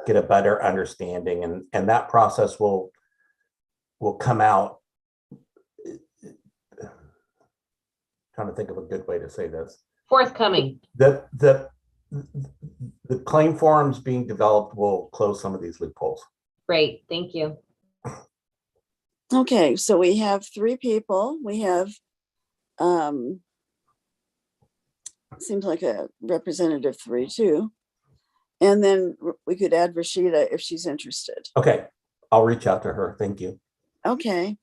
get a better understanding, and that process will come out. Trying to think of a good way to say this. Forthcoming. The claim forms being developed will close some of these loopholes. Great, thank you. Okay, so we have 3 people. We have, seems like a representative 3 too. And then we could add Rashida if she's interested. Okay, I'll reach out to her. Thank you. Okay.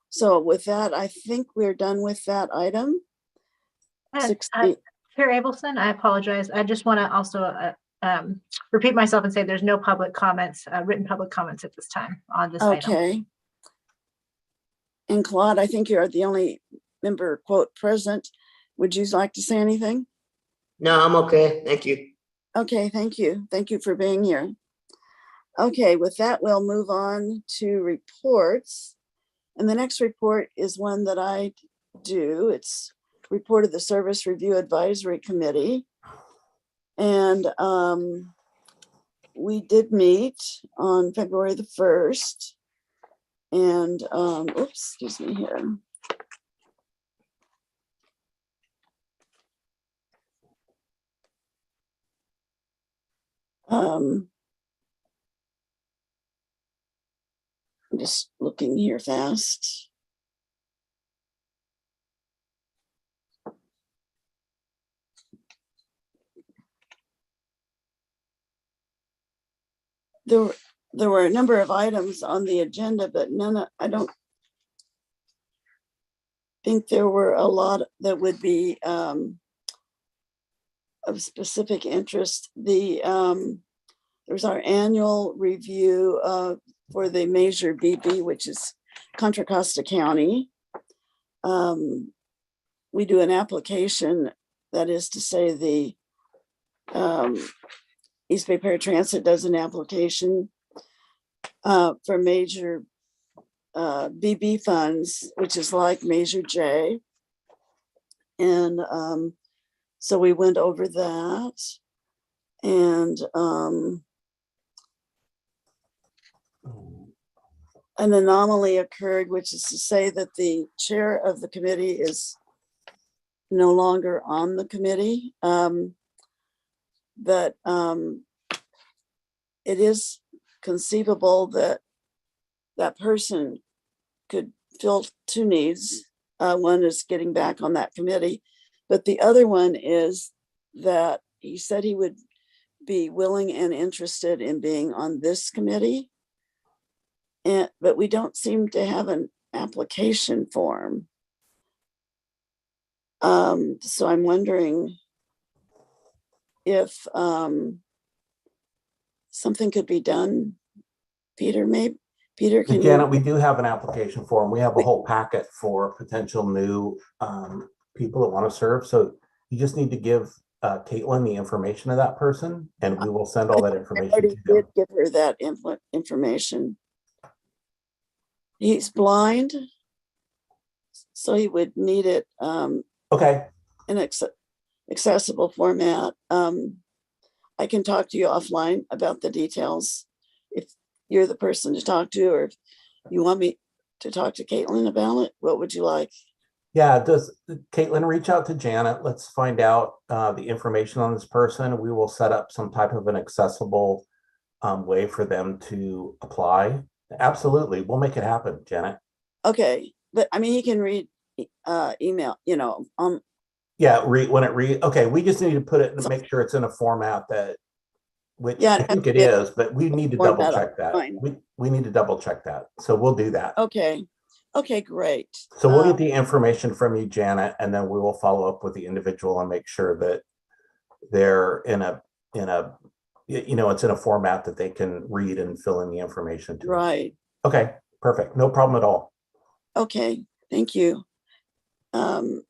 So with that, I think we're done with that item. Chair Abelson, I apologize. I just want to also repeat myself and say there's no public comments, written public comments at this time on this item. Okay. And Claude, I think you're the only member, quote, present. Would you like to say anything? No, I'm okay. Thank you. Okay, thank you. Thank you for being here. Okay, with that, we'll move on to reports. And the next report is one that I do. It's report of the Service Review Advisory Committee. And we did meet on February the 1st. And, oops, excuse me here. I'm just looking here fast. There were a number of items on the agenda, but I don't think there were a lot that would be of specific interest. There's our annual review for the Measure BB, which is Contra Costa County. We do an application, that is to say the East Bay Paratransit does an application for Measure BB funds, which is like Measure J. And so we went over that, and an anomaly occurred, which is to say that the chair of the committee is no longer on the committee. but it is conceivable that that person could fill two needs. One is getting back on that committee, but the other one is that he said he would be willing and interested in being on this committee. But we don't seem to have an application form. So I'm wondering if something could be done. Peter, maybe Peter, can Janet, you? we do have an application form. We have a whole packet for potential new people that want to serve. So you just need to give Caitlin the information of that person, and we will send all that I information already to them. did give her that information. He's blind, so he would need it Okay. in accessible format. I can talk to you offline about the details if you're the person to talk to, or if you want me to talk to Caitlin about it. What would you like? Yeah, does Caitlin reach out to Janet? Let's find out the information on this person. We will set up some type of an accessible way for them to apply. Absolutely, we'll make it happen, Janet. Okay, but I mean, he can read email, Yeah, okay, we just need to put it and make sure it's in a format that, which yeah, I think it is, but we need to double format check that. online. We need to double check that. So we'll do that. Okay, great. So we'll get the information from you, Janet, and then we will follow up with the individual and make sure that they're in a, it's in a format that they can read and fill in the information to. Right. Okay, perfect. No problem at all. Okay, thank you. We're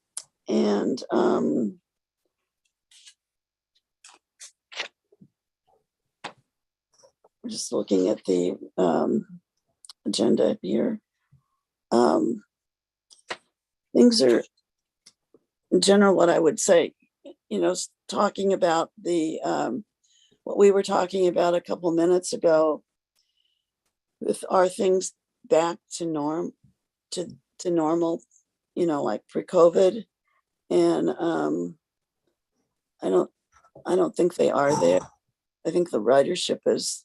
just looking at the agenda here. Things are, in general, what I would say, talking about the what we were talking about a couple minutes ago, with our things back to normal, like pre-COVID, and I don't think they are there. I think the ridership is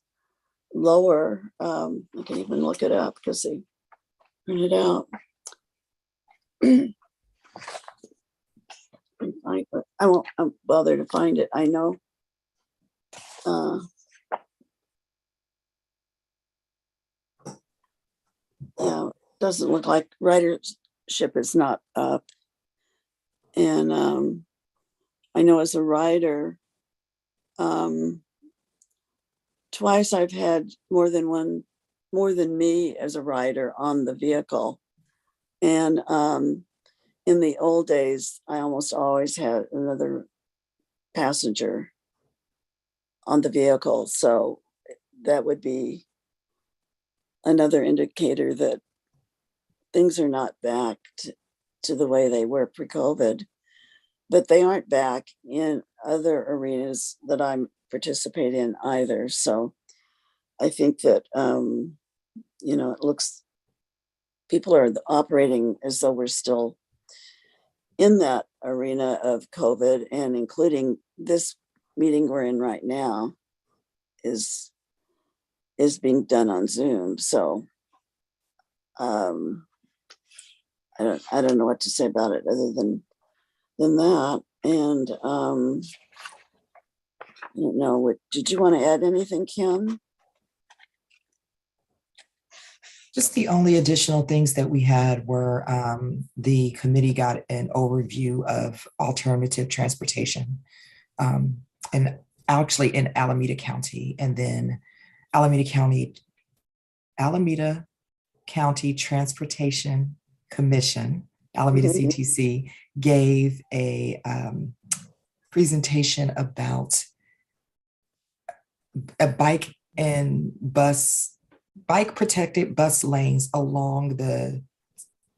lower. I can even look it up because they print it out. I won't bother to find it. I know. Yeah, doesn't look like ridership is not up. And I know as a rider, twice I've had more than me as a rider on the vehicle. And in the old days, I almost always had another passenger on the vehicle. So that would be another indicator that things are not back to the way they were pre-COVID, but they aren't back in other arenas that I'm participate in either. So I think that, it looks, people are operating as though we're still in that arena of COVID, and including this meeting we're in right now is being done on Zoom. So I don't know what to say about it other than that. And I don't know, what did you want to add anything, Kim? Just the only additional things that we had were the committee got an overview of alternative transportation, and actually in Alameda County, and then Alameda County Transportation Commission, Alameda CTC, gave a presentation about a bike protected bus lanes along the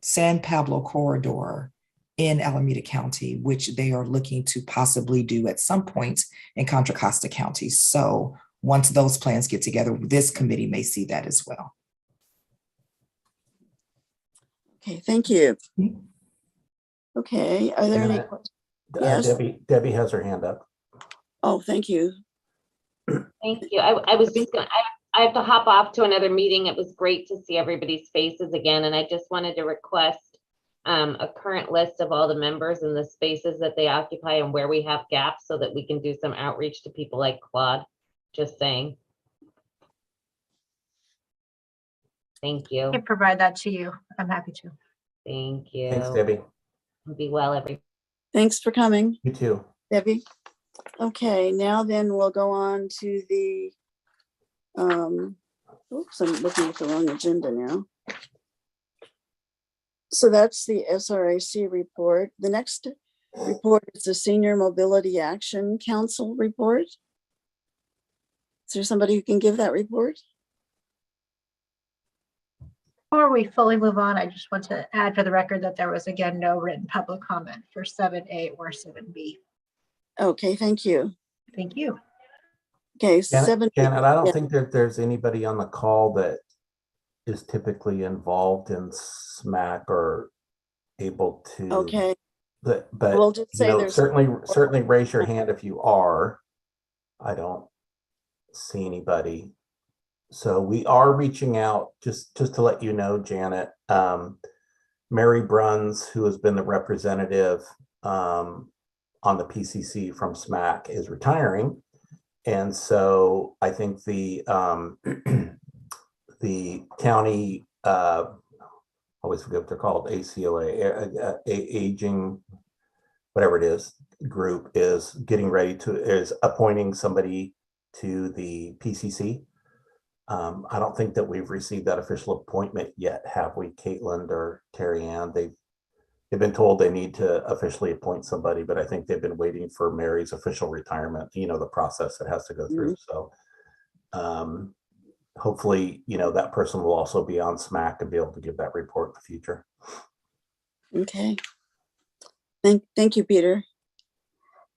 San Pablo corridor in Alameda County, which they are looking to possibly do at some point in Contra Costa County. So once those plans get together, this committee may see that as well. Okay, thank you. Okay, are there any questions? Yes. Debbie has her hand up. Oh, thank you. Thank you. I was just gonna, I have to hop off to another meeting. It was great to see everybody's faces again, and I just wanted to request a current list of all the members and the spaces that they occupy and where we have gaps so that we can do some outreach to people like Claude. Just saying. Thank I you. can provide that to you. I'm happy to. Thank you. Thanks, Debbie. Be well, everybody. Thanks for coming, You too. Debbie. Okay, now then we'll go on to the, oops, I'm looking at the wrong agenda now. So that's the SRAC report. The next report is the Senior Mobility Action Council report. Is there somebody who can give that report? Before we fully move on, I just want to add for the record that there was again no written public comment for 7A or 7B. Okay, thank you. Thank you. Okay, Janet, I don't yeah. think that there's anybody on the call that is typically involved in SMAC or able to. Okay, But we'll just you say know, there's certainly raise your hand if you are. I don't see anybody. So we are reaching out, just to let you know, Janet, Mary Bruns, who has been the representative on the PCC from SMAC, is retiring. And so I think the the county, always forget what they're called, ACOA, aging, whatever it is, group is getting ready to, is appointing somebody to the PCC. I don't think that we've received that official appointment yet, have we, Caitlin or Terry Ann? They've been told they need to officially appoint somebody, but I think they've been waiting for Mary's official retirement, you know, the process that has to go through. So hopefully, you know, that person will also be on SMAC and be able to give that report in the future. okay. Thank you, Peter.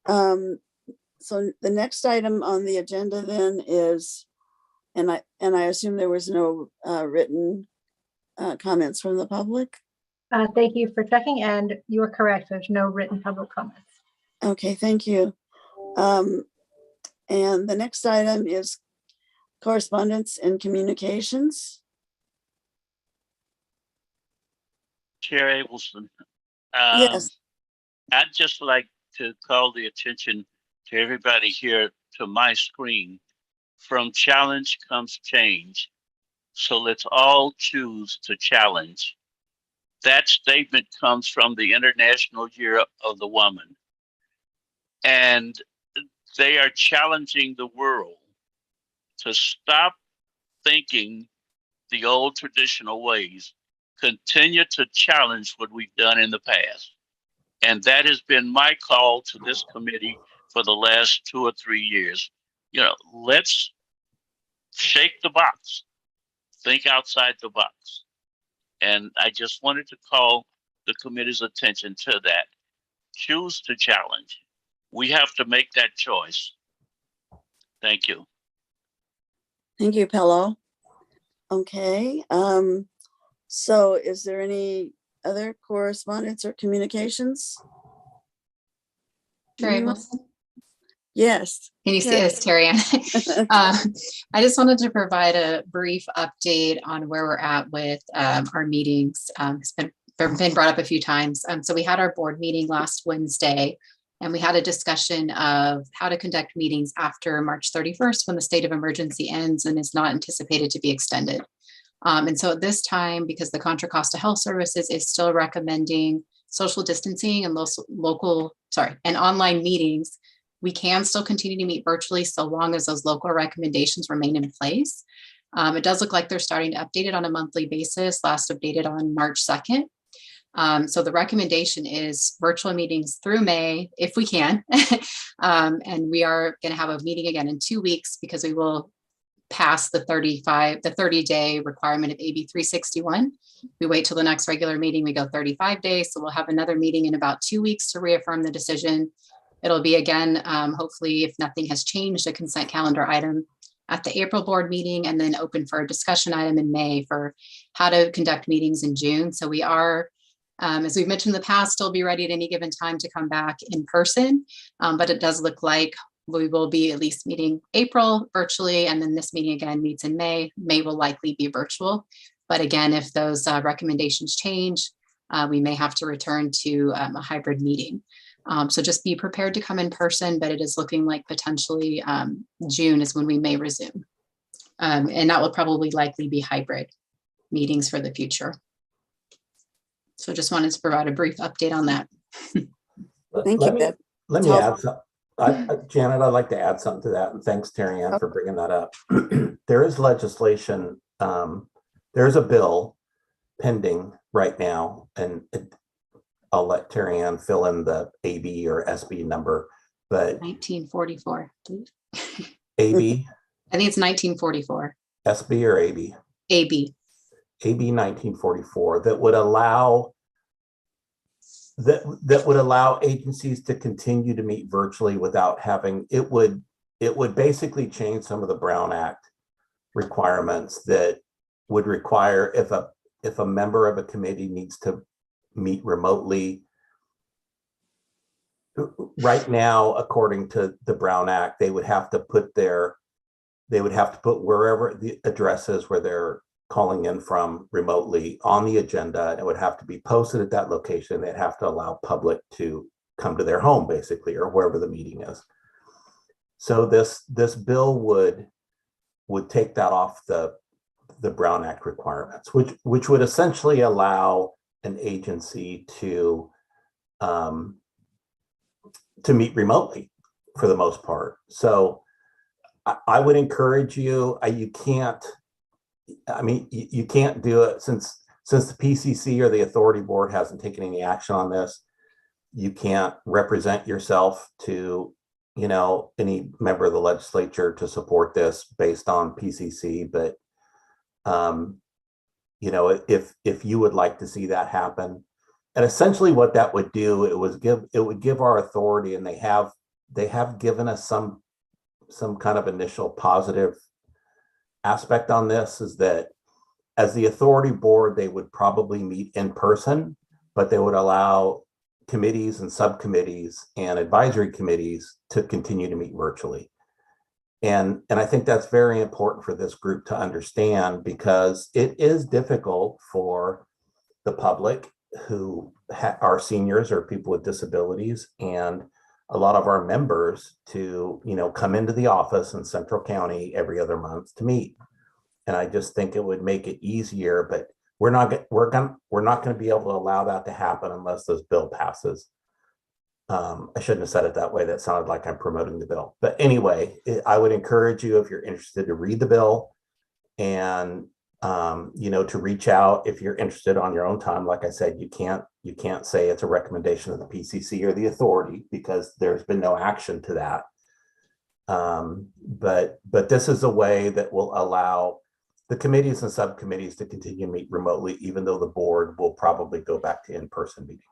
So the next item on the agenda then is, and I assume there was no written comments from the public. Thank you for checking, and you are correct. There's no written public comments. Okay, thank you. And the next item is correspondence and communications. Chair Abelson. Yes. I'd just like to call the attention to everybody here to my screen. From challenge comes change. So let's all choose to challenge. That statement comes from the International Year of the Woman. And they are challenging the world to stop thinking the old traditional ways, continue to challenge what we've done in the past. And that has been my call to this committee for the last 2 or 3 years. You know, let's shake the box, think outside the box. And I just wanted to call the committee's attention to that. Choose to challenge. We have to make that choice. Thank you. Thank you, Pello. Okay. So is there any other correspondence or communications? Chair Anyone? Abelson? Yes. Can you see Terry. us, Terry Ann? I just wanted to provide a brief update on where we're at with our meetings. It's been brought up a few times. So we had our board meeting last Wednesday, and we had a discussion of how to conduct meetings after March 31st when the state of emergency ends and is not anticipated to be extended. And so at this time, because the Contra Costa Health Services is still recommending social distancing and and online meetings, we can still continue to meet virtually so long as those local recommendations remain in place. It does look like they're starting to update it on a monthly basis, last updated on March 2nd. So the recommendation is virtual meetings through May, if we can. And we are going to have a meeting again in 2 weeks because we will pass the 30-day requirement of AB 361. We wait till the next regular meeting, we go 35 days. So we'll have another meeting in about 2 weeks to reaffirm the decision. It'll be again, hopefully, if nothing has changed, a consent calendar item at the April board meeting, and then open for a discussion item in May for how to conduct meetings in June. So we are, as we've mentioned in the past, still be ready at any given time to come back in person. But it does look like we will be at least meeting April virtually, and then this meeting again meets in May. May will likely be virtual. But again, if those recommendations change, we may have to return to a hybrid meeting. So just be prepared to come in person, but it is looking like potentially June is when we may resume. And that will probably likely be hybrid meetings for the future. So just wanted to provide a brief update on that. Thank you. Let me add something. Janet, I'd like to add something to that, and thanks, Terry Ann, for bringing that up. There is legislation, there's a bill pending right now, and I'll let Terry Ann fill in the AB or SB number, but 1944, please. AB, I think it's 1944. SB or AB? AB. AB 1944 that would allow agencies to continue to meet virtually without having it would basically change some of the Brown Act requirements that would require if a member of a committee needs to meet remotely. Right now, according to the Brown Act, they would have to put wherever the address is where they're calling in from remotely on the agenda, and it would have to be posted at that location. They'd have to allow public to come to their home, basically, or wherever the meeting is. So this bill would take that off the Brown Act requirements, which would essentially allow an agency to meet remotely for the most part. So I would encourage you. You can't do it since the PCC or the authority board hasn't taken any action on this. You can't represent yourself to, any member of the legislature to support this based on PCC. But, if you would like to see that happen, and essentially what that would do, it would give our authority, and they have given us some kind of initial positive aspect on this, is that as the authority board, they would probably meet in person, but they would allow committees and subcommittees and advisory committees to continue to meet virtually. And I think that's very important for this group to understand, because it is difficult for the public who are seniors or people with disabilities, and a lot of our members to, come into the office in Central County every other month to meet. And I just think it would make it easier, but we're not going to be able to allow that to happen unless this bill passes. I shouldn't have said it that way. That sounded like I'm promoting the bill. But anyway, I would encourage you, if you're interested, to read the bill and to reach out if you're interested on your own time. Like I said, you can't say it's a recommendation of the PCC or the authority, because there's been no action to that. But this is a way that will allow the committees and subcommittees to continue to meet remotely, even though the board will probably go back to in-person meetings.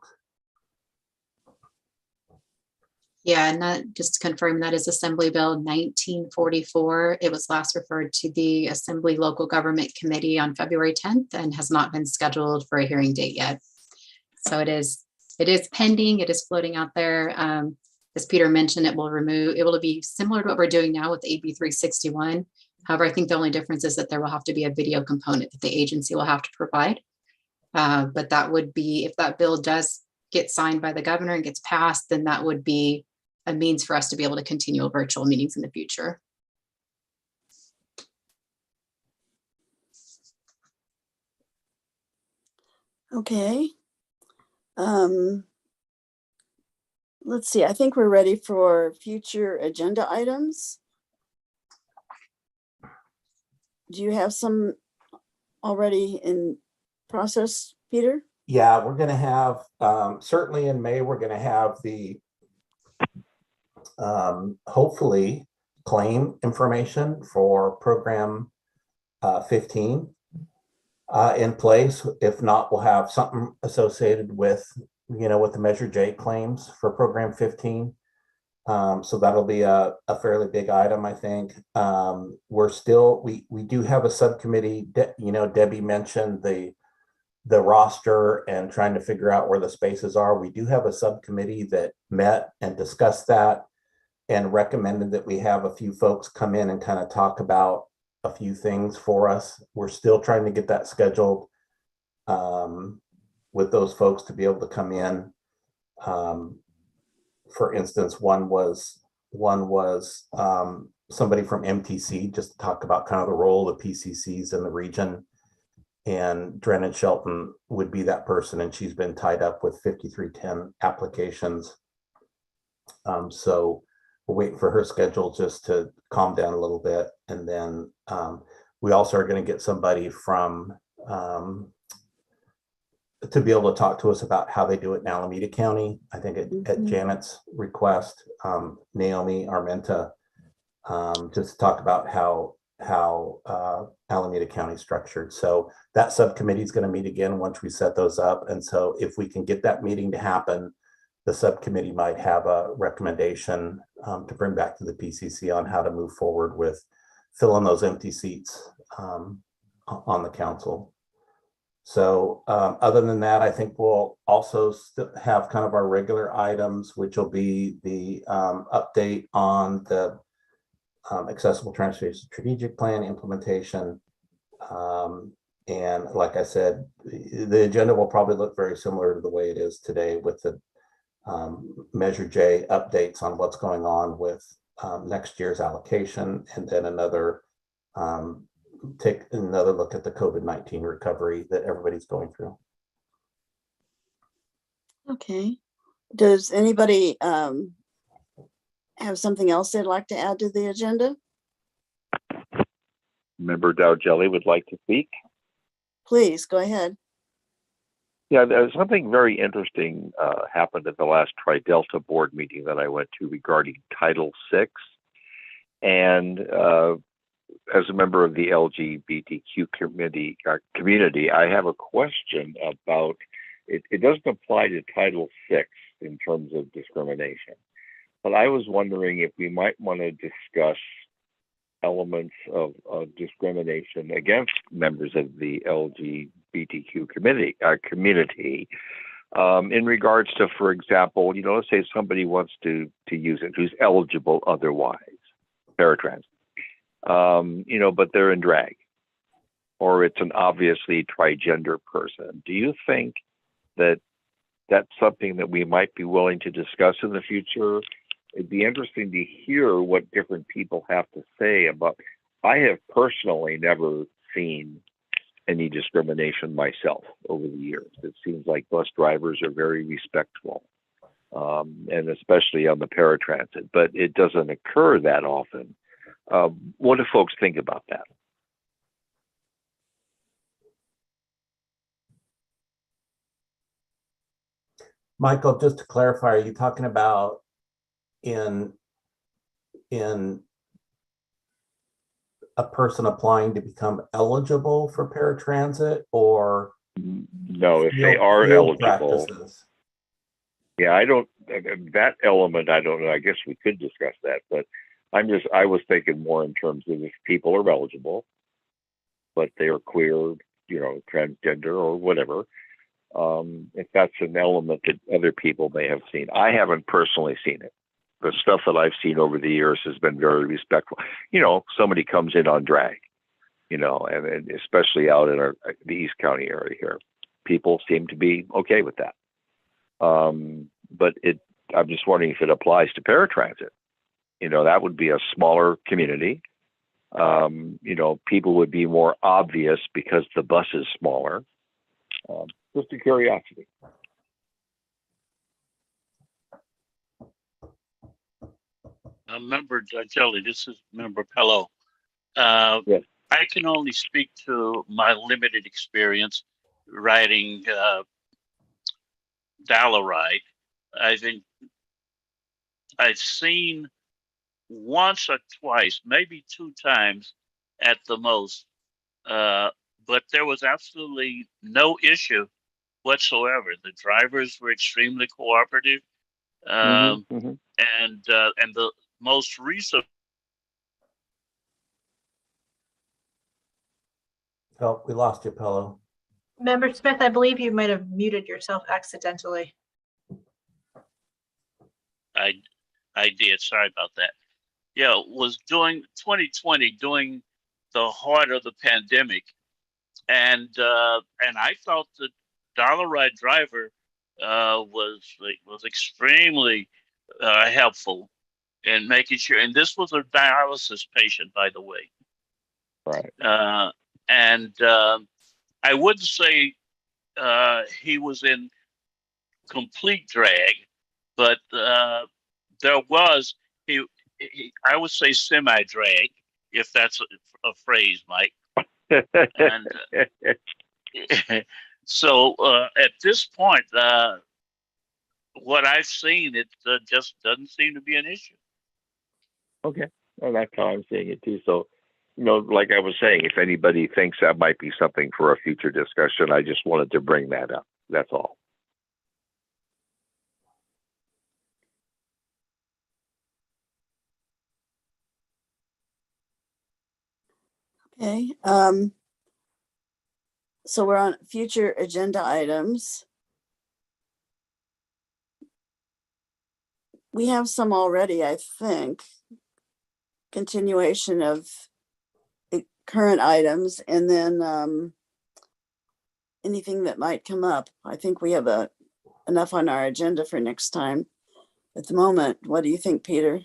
Yeah, and that, just to confirm, that is Assembly Bill 1944. It was last referred to the Assembly Local Government Committee on February 10th and has not been scheduled for a hearing date yet. So it is pending. It is floating out there. As Peter mentioned, it will be similar to what we're doing now with AB 361. However, I think the only difference is that there will have to be a video component that the agency will have to provide. But that would be, if that bill does get signed by the governor and gets passed, then that would be a means for us to be able to continue virtual meetings in the future. Okay. Let's see, I think we're ready for future agenda items. Do you have some already in process, Peter? Yeah, we're going to have, certainly in May, we're going to have the, hopefully, claim information for program 15 in place. If not, we'll have something associated with, with the Measure J claims for program 15. So that'll be a fairly big item, I think. We do have a subcommittee. Debbie mentioned the roster and trying to figure out where the spaces are. We do have a subcommittee that met and discussed that. and recommended that we have a few folks come in and kind of talk about a few things for us. We're still trying to get that scheduled with those folks to be able to come in. For instance, one was somebody from MTC, just to talk about kind of the role of PCCs in the region. And Drennan Shelton would be that person, and she's been tied up with 5310 applications. So we're waiting for her schedule just to calm down a little bit. And then we also are going to get somebody from to be able to talk to us about how they do it in Alameda County. I think at Janet's request, Naomi Armenta, just to talk about how Alameda County is structured. So that subcommittee is going to meet again once we set those up. And so if we can get that meeting to happen, the subcommittee might have a recommendation to bring back to the PCC on how to move forward with filling those empty seats on the council. So other than that, I think we'll also have kind of our regular items, which will be the update on the accessible transportation strategic plan implementation. And like I said, the agenda will probably look very similar to the way it is today, with the Measure J updates on what's going on with next year's allocation, and then take another look at the COVID-19 recovery that everybody's going through. Okay. Does anybody have something else they'd like to add to the agenda? Member Dow Jelly would like to speak. Please go ahead. Yeah, there's something very interesting happened at the last Tri-Delta board meeting that I went to regarding Title VI. And as a member of the LGBTQ community, I have a question about it. It doesn't apply to Title VI in terms of discrimination, but I was wondering if we might want to discuss elements of discrimination against members of the LGBTQ community in regards to, for example, let's say somebody wants to use it who's eligible otherwise, paratransit, but they're in drag, or it's an obviously trigender person. Do you think that that's something that we might be willing to discuss in the future? It'd be interesting to hear what different people have to say about. I have personally never seen any discrimination myself over the years. It seems like bus drivers are very respectful, and especially on the paratransit, but it doesn't occur that often. What do folks think about that? Michael, just to clarify, are you talking about in a person applying to become eligible for paratransit, or no, if they are eligible practices? Yeah, I don't, that element, I don't know. I guess we could discuss that, but I was thinking more in terms of if people are eligible, but they are queer, transgender or whatever. If that's an element that other people may have seen. I haven't personally seen it. The stuff that I've seen over the years has been very respectful. Somebody comes in on drag, and especially out in the East County area here, people seem to be okay with that. But I'm just wondering if it applies to paratransit. That would be a smaller community. People would be more obvious because the bus is smaller. Just a curiosity. Member Jelly, this is Member Pello. Yes. I can only speak to my limited experience riding Dollaride. I think I've seen once or twice, maybe 2 times at the most, but there was absolutely no issue whatsoever. The drivers were extremely cooperative, and the most recent. Oh, we lost you, Pello. Member Smith, I believe you might have muted yourself accidentally. I did. Sorry about that. Yeah, was doing 2020 during the heart of the pandemic, and I thought the dollar ride driver was extremely helpful in making sure. And this was a dialysis patient, by the way. Right. And I wouldn't say he was in complete drag, but there was I would say semi drag, if that's a phrase, Mike. And so at this point, what I've seen, it just doesn't seem to be an issue. Okay, well, that's how I'm seeing it too. So, like I was saying, if anybody thinks that might be something for a future discussion, I just wanted to bring that up. That's all. Okay. So we're on future agenda items. We have some already, I think. Continuation of current items, and then anything that might come up. I think we have enough on our agenda for next time. At the moment, what do you think, Peter?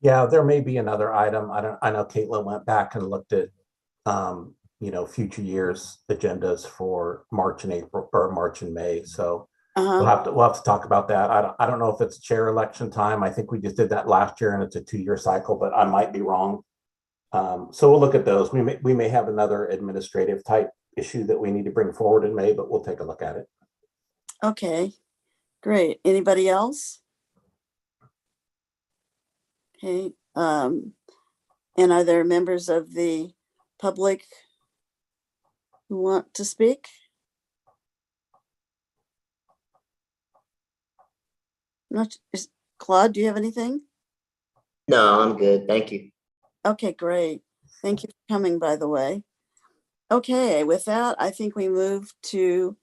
Yeah, there may be another item. I know Caitlin went back and looked at, future years agendas for March and April, or March and May. So we'll have to talk about that. I don't know if it's chair election time. I think we just did that last year and it's a 2-year cycle, but I might be wrong. So we'll look at those. We may have another administrative type issue that we need to bring forward in May, but we'll take a look at it. Okay, great. Anybody else? Okay, and are there members of the public who want to speak? Claude, do you have anything? No, I'm good. Thank you. Okay, great. Thank you for coming, by the way. Okay, with that, I think we move to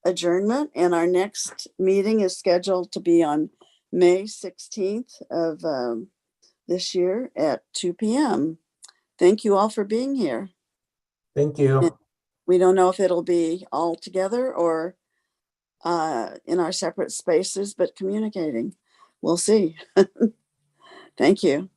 adjournment, and our next meeting is scheduled to be on May 16th of this year at 2 p.m. Thank you all for being here. Thank you. And we don't know if it'll be all together or in our separate spaces, but communicating. We'll see. Thank you.